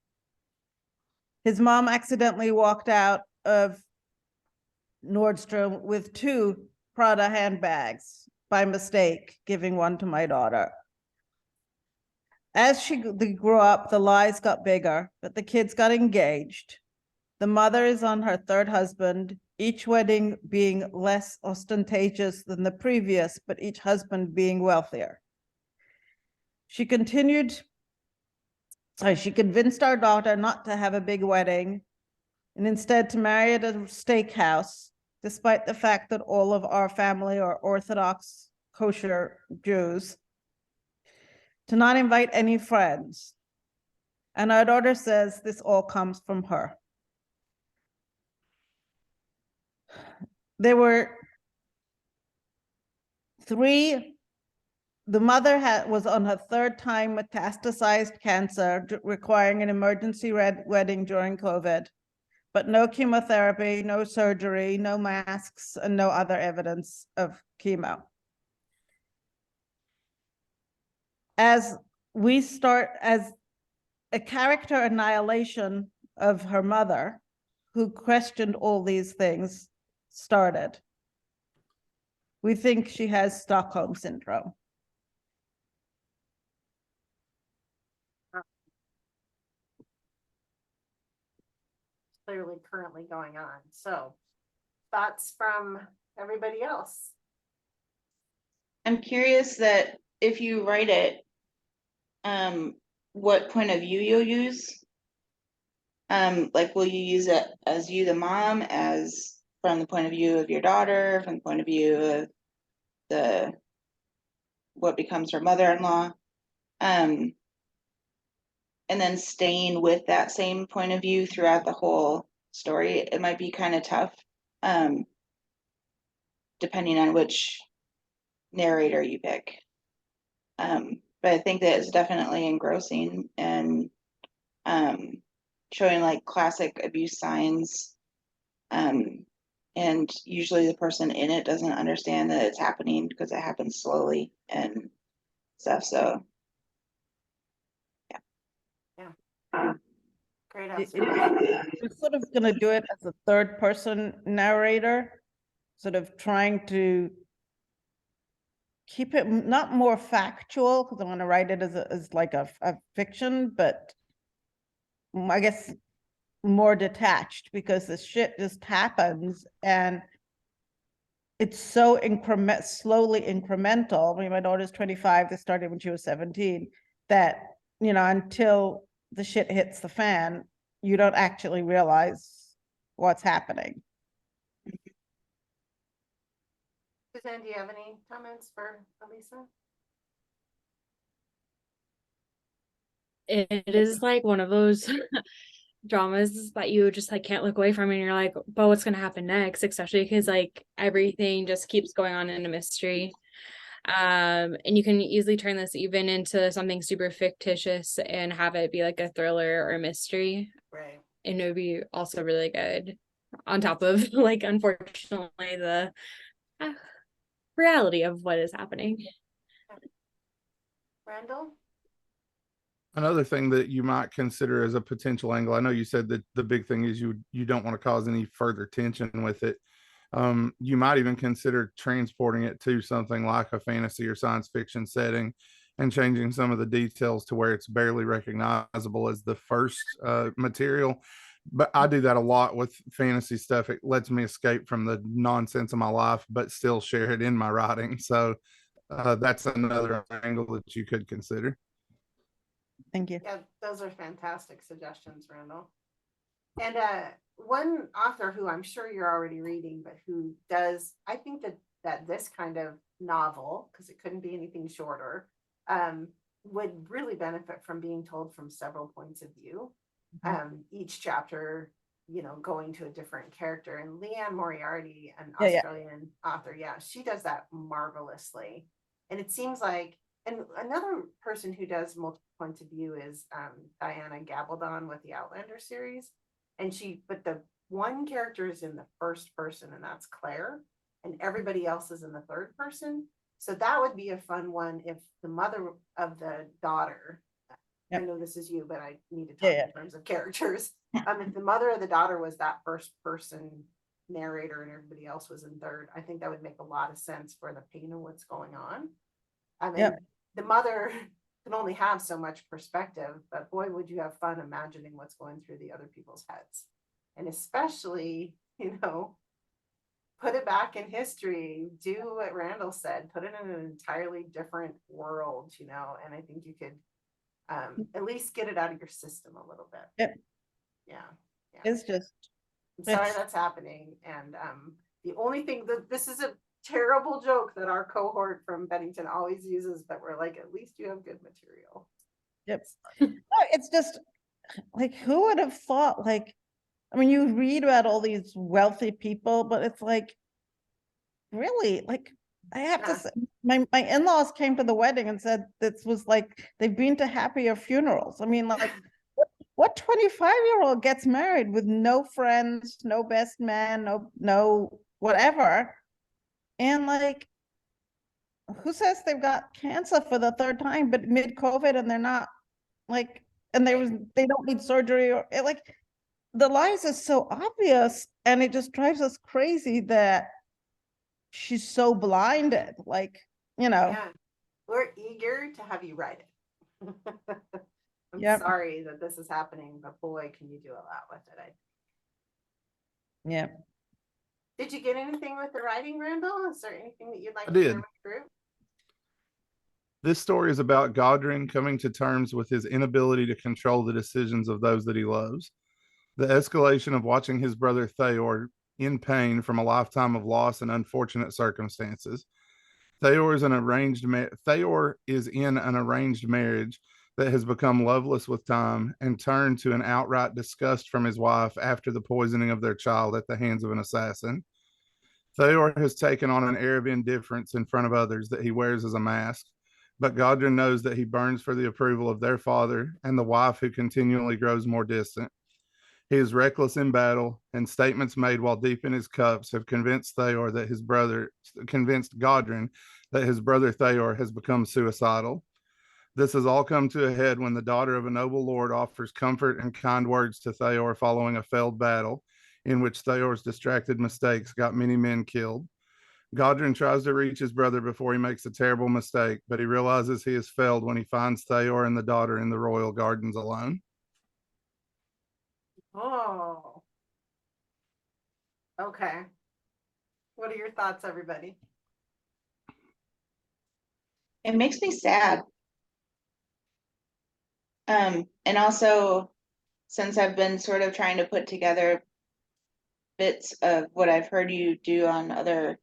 His mom accidentally walked out of Nordstrom with 2 Prada handbags by mistake, giving one to my daughter. As they grew up, the lies got bigger, but the kids got engaged. The mother is on her 3rd husband, each wedding being less ostentatious than the previous, but each husband being wealthier. She convinced our daughter not to have a big wedding and instead to marry at a steakhouse, despite the fact that all of our family are Orthodox kosher Jews, to not invite any friends. And our daughter says this all comes from her. There were 3, the mother was on her 3rd time metastasized cancer, requiring an emergency wedding during COVID, but no chemotherapy, no surgery, no masks, and no other evidence of chemo. As a character annihilation of her mother, who questioned all these things, started. We think she has Stockholm syndrome. Clearly currently going on. So thoughts from everybody else? I'm curious that if you write it, what point of view you'll use. Like, will you use it as you, the mom, as from the point of view of your daughter, from the point of view of what becomes her mother-in-law, and then staying with that same point of view throughout the whole story? It might be kind of tough, depending on which narrator you pick. But I think that it's definitely engrossing and showing like classic abuse signs. And usually the person in it doesn't understand that it's happening because it happens slowly and stuff. So Great observation. We're sort of going to do it as a 3rd person narrator, sort of trying to keep it not more factual, because I want to write it as like a fiction, but I guess more detached, because the shit just happens and it's so slowly incremental. I mean, my daughter's 25, this started when she was 17, that, until the shit hits the fan, you don't actually realize what's happening. Suzanne, do you have any comments for Elisa? It is like one of those dramas that you just like can't look away from, and you're like, but what's gonna happen next? Especially because like everything just keeps going on in a mystery. And you can easily turn this even into something super fictitious and have it be like a thriller or a mystery. Right. And it would be also really good on top of like, unfortunately, the reality of what is happening. Randall? Another thing that you might consider as a potential angle, I know you said that the big thing is you don't want to cause any further tension with it. You might even consider transporting it to something like a fantasy or science fiction setting and changing some of the details to where it's barely recognizable as the first material. But I do that a lot with fantasy stuff. It lets me escape from the nonsense of my life, but still share it in my writing. So that's another angle that you could consider. Thank you. Yeah, those are fantastic suggestions, Randall. And one author who I'm sure you're already reading, but who does, I think that this kind of novel, because it couldn't be anything shorter, would really benefit from being told from several points of view. Each chapter going to a different character. And Leanne Moriarty, an Yeah, yeah. Australian author, yeah, she does that marvelously. And it seems like, and another person who does multiple points of view is Diana Gabaldon with the Outlander series. But the one character is in the first person, and that's Claire, and everybody else is in the third person. So that would be a fun one if the mother of the daughter, I Yep. know this is you, but I need to talk Yeah, yeah. in terms of characters. If the mother of the daughter was that first person narrator and everybody else was in third, I think that would make a lot of sense for the pain of what's going on. I mean, Yep. the mother can only have so much perspective, but boy, would you have fun imagining what's going through the other people's heads. And especially, put it back in history, do what Randall said, put it in an entirely different world, and I think you could at least get it out of your system a little bit. Yep. Yeah. It's just, I'm sorry it's- that's happening. And the only thing that this is a terrible joke that our cohort from Bennington always uses, but we're like, at least you have good material. yep. No, it's just like, who would have thought, like, I mean, you read about all these wealthy people, but it's like, really, like, I have to Yeah. say, my in-laws came to the wedding and said this was like, they've been to happier funerals. I mean, like, what 25-year-old gets married with no friends, no best man, no whatever? And like, who says they've got cancer for the third time, but mid-COVID, and they're not like, and they don't need surgery, or like, the lies is so obvious, and it just drives us crazy that she's so blinded, like, Yeah. We're eager to have you write it. I'm Yep. sorry that this is happening, but boy, can you do a lot with it. Yeah. Did you get anything with the writing, Randall? Is there anything that you'd like I to share did. with the group? This story is about Godrin coming to terms with his inability to control the decisions of those that he loves. The escalation of watching his brother Theor in pain from a lifetime of loss and unfortunate circumstances. Theor is in an arranged marriage that has become loveless with time and turned to an outright disgust from his wife after the poisoning of their child at the hands of an assassin. Theor has taken on an air of indifference in front of others that he wears as a mask, but Godrin knows that he burns for the approval of their father and the wife who continually grows more distant. He is reckless in battle, and statements made while deep in his cups have convinced Godrin that his brother Theor has become suicidal. This has all come to a head when the daughter of a noble lord offers comfort and kind words to Theor following a failed battle in which Theor's distracted mistakes got many men killed. Godrin tries to reach his brother before he makes a terrible mistake, but he realizes he has failed when he finds Theor and the daughter in the royal gardens alone. Oh. Okay. What are your thoughts, everybody? It makes me sad. And also, since I've been sort of trying to put together bits of what I've heard you do on other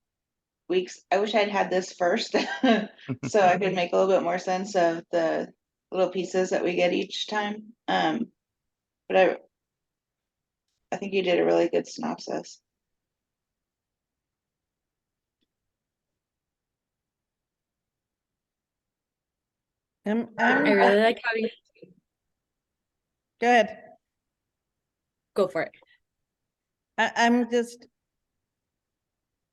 weeks, I wish I'd had this first so I could make a little bit more sense of the little pieces that we get each time. But I think you did a really good synopsis. I really like how you Go ahead. go for it. I'm just,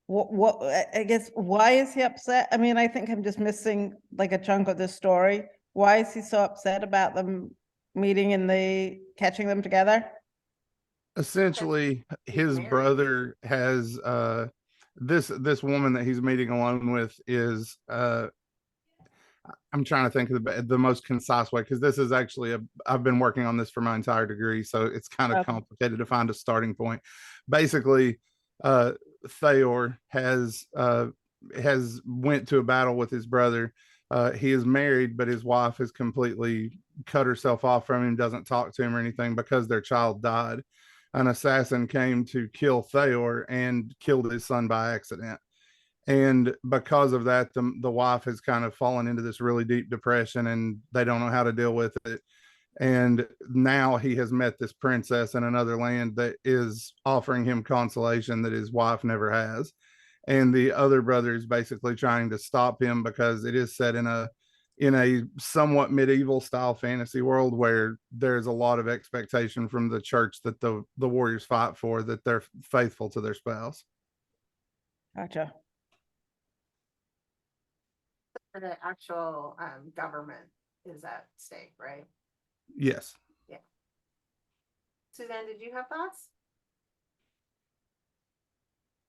I guess, why is he upset? I mean, I think I'm just missing like a chunk of this story. Why is he so upset about them meeting and catching them together? Essentially, his married. brother has this woman that he's meeting alone with is I'm trying to think of the most concise way, because this is actually I've been working on this for my entire degree, so it's kind of Okay. complicated to find a starting point. Basically, Theor has went to a battle with his brother. He is married, but his wife has completely cut herself off from him, doesn't talk to him or anything because their child died. An assassin came to kill Theor and killed his son by accident. And because of that, the wife has kind of fallen into this really deep depression and they don't know how to deal with it. And now he has met this princess in another land that is offering him consolation that his wife never has. And the other brother is basically trying to stop him because it is set in a somewhat medieval style fantasy world where there's a lot of expectation from the church that the warriors fight for, that they're faithful to their spouse. Gotcha. For the actual government is at stake, right? Yes. Suzanne, did you have thoughts?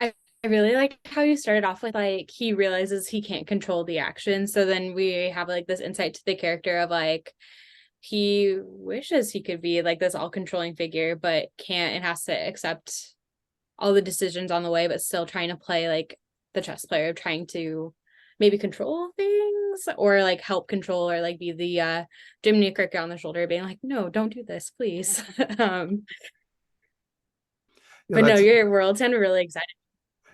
I really like how you started off with like he realizes he can't control the action. So then we have like this insight to the character of like he wishes he could be like this all-controlling figure, but can't and has to accept all the decisions on the way, but still trying to play like the chess player, trying to maybe control things or like help control or like be the Jiminy Cricket on the shoulder, being like, no, don't do this, please. But no, your world sounded really exciting.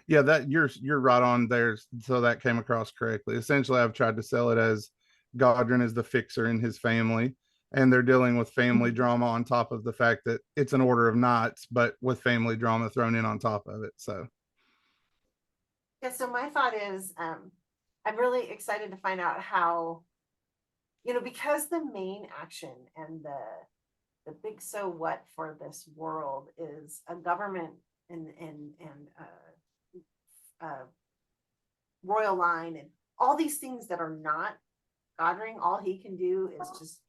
Yeah, that you're right on there. So that came across correctly. Essentially, I've tried to sell it as Godrin is the fixer in his family, and they're dealing with family drama on top of the fact that it's an order of knights, but with family drama thrown in on top of it. So Yeah, so my thought is I'm really excited to find out how, because the main action and the big so what for this world is a government and royal line and all these things that are not Godring. All he can do is just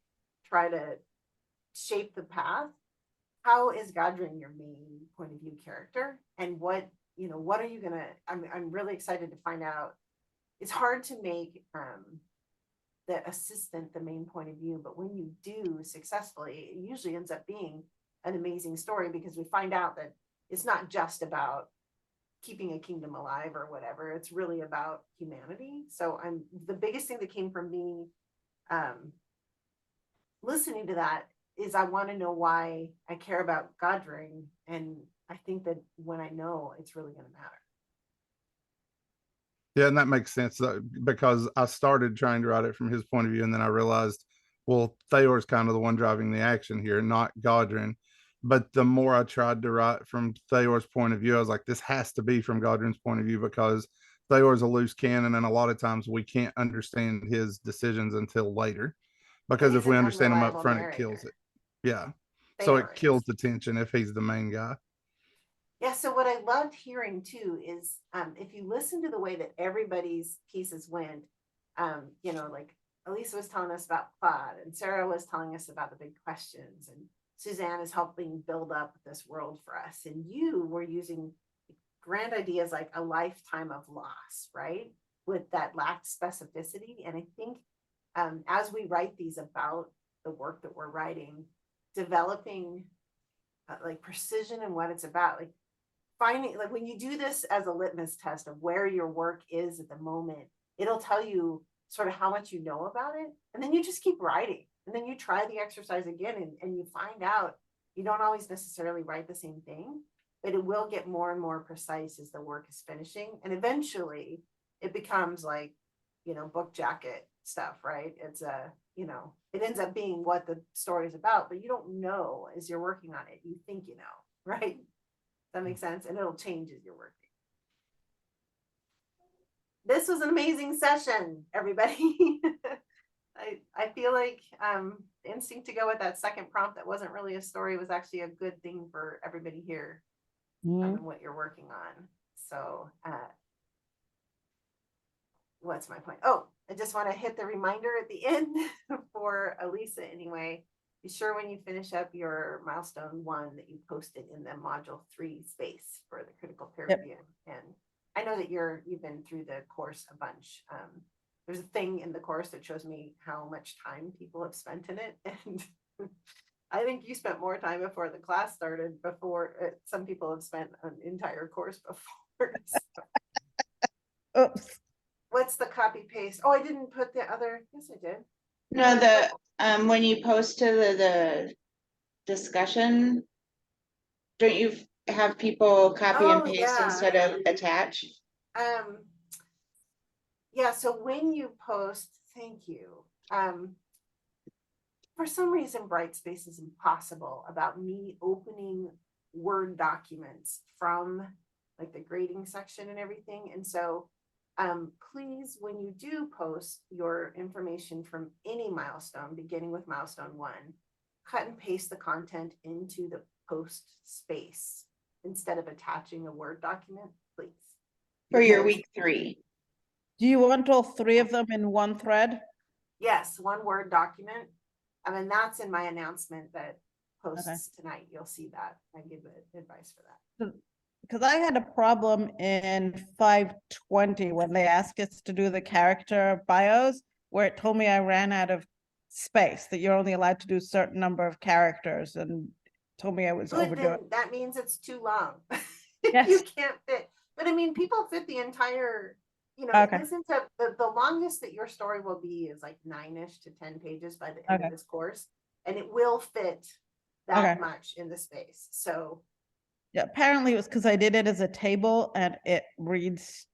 try to shape the path. How is Godring your main point of view character? And what are you gonna? I'm really excited to find out. It's hard to make the assistant the main point of view, but when you do successfully, it usually ends up being an amazing story because we find out that it's not just about keeping a kingdom alive or whatever. It's really about humanity. So the biggest thing that came from me listening to that is I want to know why I care about Godring. And I think that when I know, it's really going to matter. yeah, and that makes sense because I started trying to write it from his point of view, and then I realized, well, Theor's kind of the one driving the action here, not Godrin. But the more I tried to write from Theor's point of view, I was like, this has to be from Godrin's point of view because Theor's a loose cannon, and a lot of times we can't understand his decisions until later. Because if we understand him up front, it kills it. Yeah. So it kills the tension if he's the main guy. Yeah, so what I loved hearing too is if you listen to the way that everybody's pieces went, like Elisa was telling us about Claude and Sarah was telling us about the big questions and Suzanne is helping build up this world for us. And you were using grand ideas like a lifetime of loss, right? With that lacked specificity. And I think as we write these about the work that we're writing, developing like precision in what it's about, like finding, like when you do this as a litmus test of where your work is at the moment, it'll tell you sort of how much you know about it. And then you just keep writing. And then you try the exercise again and you find out you don't always necessarily write the same thing, but it will get more and more precise as the work is finishing. And eventually it becomes like, book jacket stuff, right? It's it ends up being what the story is about, but you don't know as you're working on it. You think you know, right? That makes sense. And it'll change as you're working. This was an amazing session, everybody. I feel like the instinct to go with that second prompt that wasn't really a story was actually a good thing for everybody here and what you're working on. So what's my point? Oh, I just want to hit the reminder at the end for Elisa anyway. Be sure when you finish up your milestone 1 that you post it in the module 3 space for the critical peer review. And I know that you've been through the course a bunch. There's a thing in the course that shows me how much time people have spent in it. And I think you spent more time before the class started some people have spent an entire course before. So. Oops. What's the copy paste? Oh, I didn't put the other. Yes, I did. No, when you post to the discussion, don't you have people copy and paste instead of attach? Yeah, so when you post, thank you. for some reason, Brightspace is impossible about me opening Word documents from like the grading section and everything. And so please, when you do post your information from any milestone, beginning with milestone 1, cut and paste the content into the post space instead of attaching a Word document, please. For your Because- week 3. Do you want all 3 of them in one thread? Yes, one Word document. I mean, that's in my announcement that posts tonight. You'll see that. I give advice for that. Because I had a problem in 520 when they asked us to do the character bios, where it told me I ran out of space, that you're only allowed to do a certain number of characters, and told me I was Good, overdoing. then that means it's too long. Yes. You can't fit, but I mean, people fit the entire, you know, Okay. listen to the longest that your story will be is like 9-ish to 10 pages by the end Okay. of this course. And it will fit that Okay. much in the space. So Yeah, apparently it was because I did it as a table and it reads.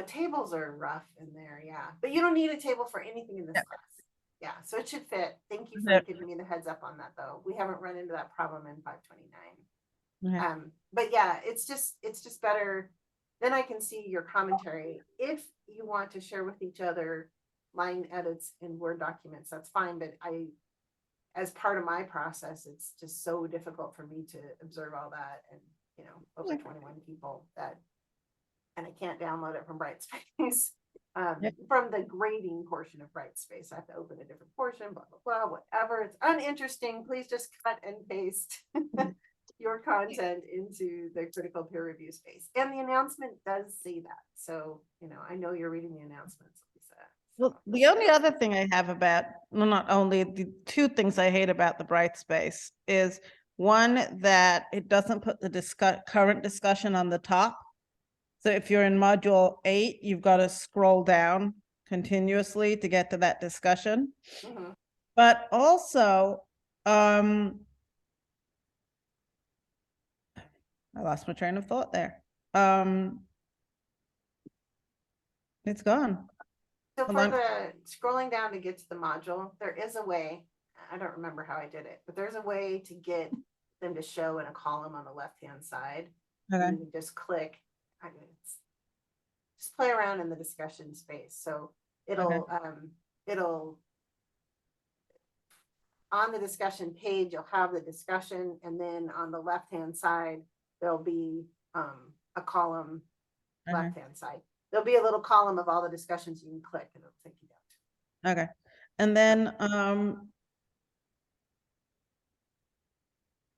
tables are rough in there, yeah. But you don't need a table for anything in this Yeah. class. Yeah, so it should fit. Thank you for Yeah. giving me the heads up on that, though. We haven't run into that problem in 529. Okay. But yeah, it's just better. Then I can see your commentary. If you want to share with each other line edits in Word documents, that's fine. But as part of my process, it's just so difficult for me to observe all that, and you know, over 21 people that, and I can't download it from Brightspace. From the grading portion of Brightspace, I have to open a different portion, blah, blah, blah, whatever. It's uninteresting. Please just cut and paste your content into the critical peer review space. And the announcement does say that. So, you know, I know you're reading the announcements, Lisa. Well, the only other thing I have about, well, not only the 2 things I hate about the Brightspace is, one, that it doesn't put the current discussion on the top. So if you're in module 8, you've got to scroll down continuously to get to that discussion. Mhm. But also, I lost my train of thought there. It's gone. So Hold for on. the scrolling down to get to the module, there is a way, I don't remember how I did it, but there's a way to get them to show in a column on the left-hand side. Okay. And you can just click, just play around in the discussion space. So it'll, on the discussion page, you'll have the discussion, and then on the left-hand side, there'll be a column, Okay. left-hand side. There'll be a little column of all the discussions you can click, and it'll take you down to. Okay. And then,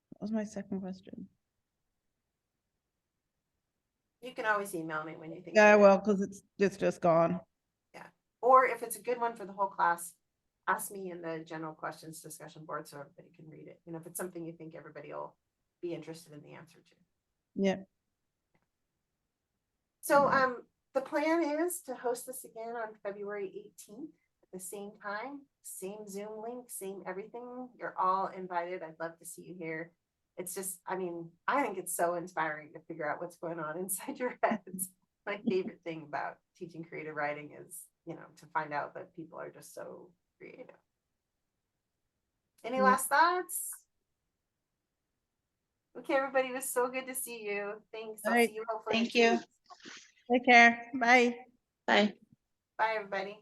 what was my second question? You can always email me when you think. Yeah, of it. well, because it's just gone. Or if it's a good one for the whole class, ask me in the general questions discussion board so everybody can read it. You know, if it's something you think everybody will be interested in the answer to. Yeah. So the plan is to host this again on February 18th at the same time, same Zoom link, same everything. You're all invited. I'd love to see you here. It's just, I mean, I think it's so inspiring to figure out what's going on inside your heads. My favorite thing about teaching creative writing is, you know, to find out that people are just so creative. Any last thoughts? Okay, everybody, it was so good to see you. Thanks. I'll All right. see you hopefully. in Thank 2 you. weeks. Take care. Bye. Bye. Bye, everybody.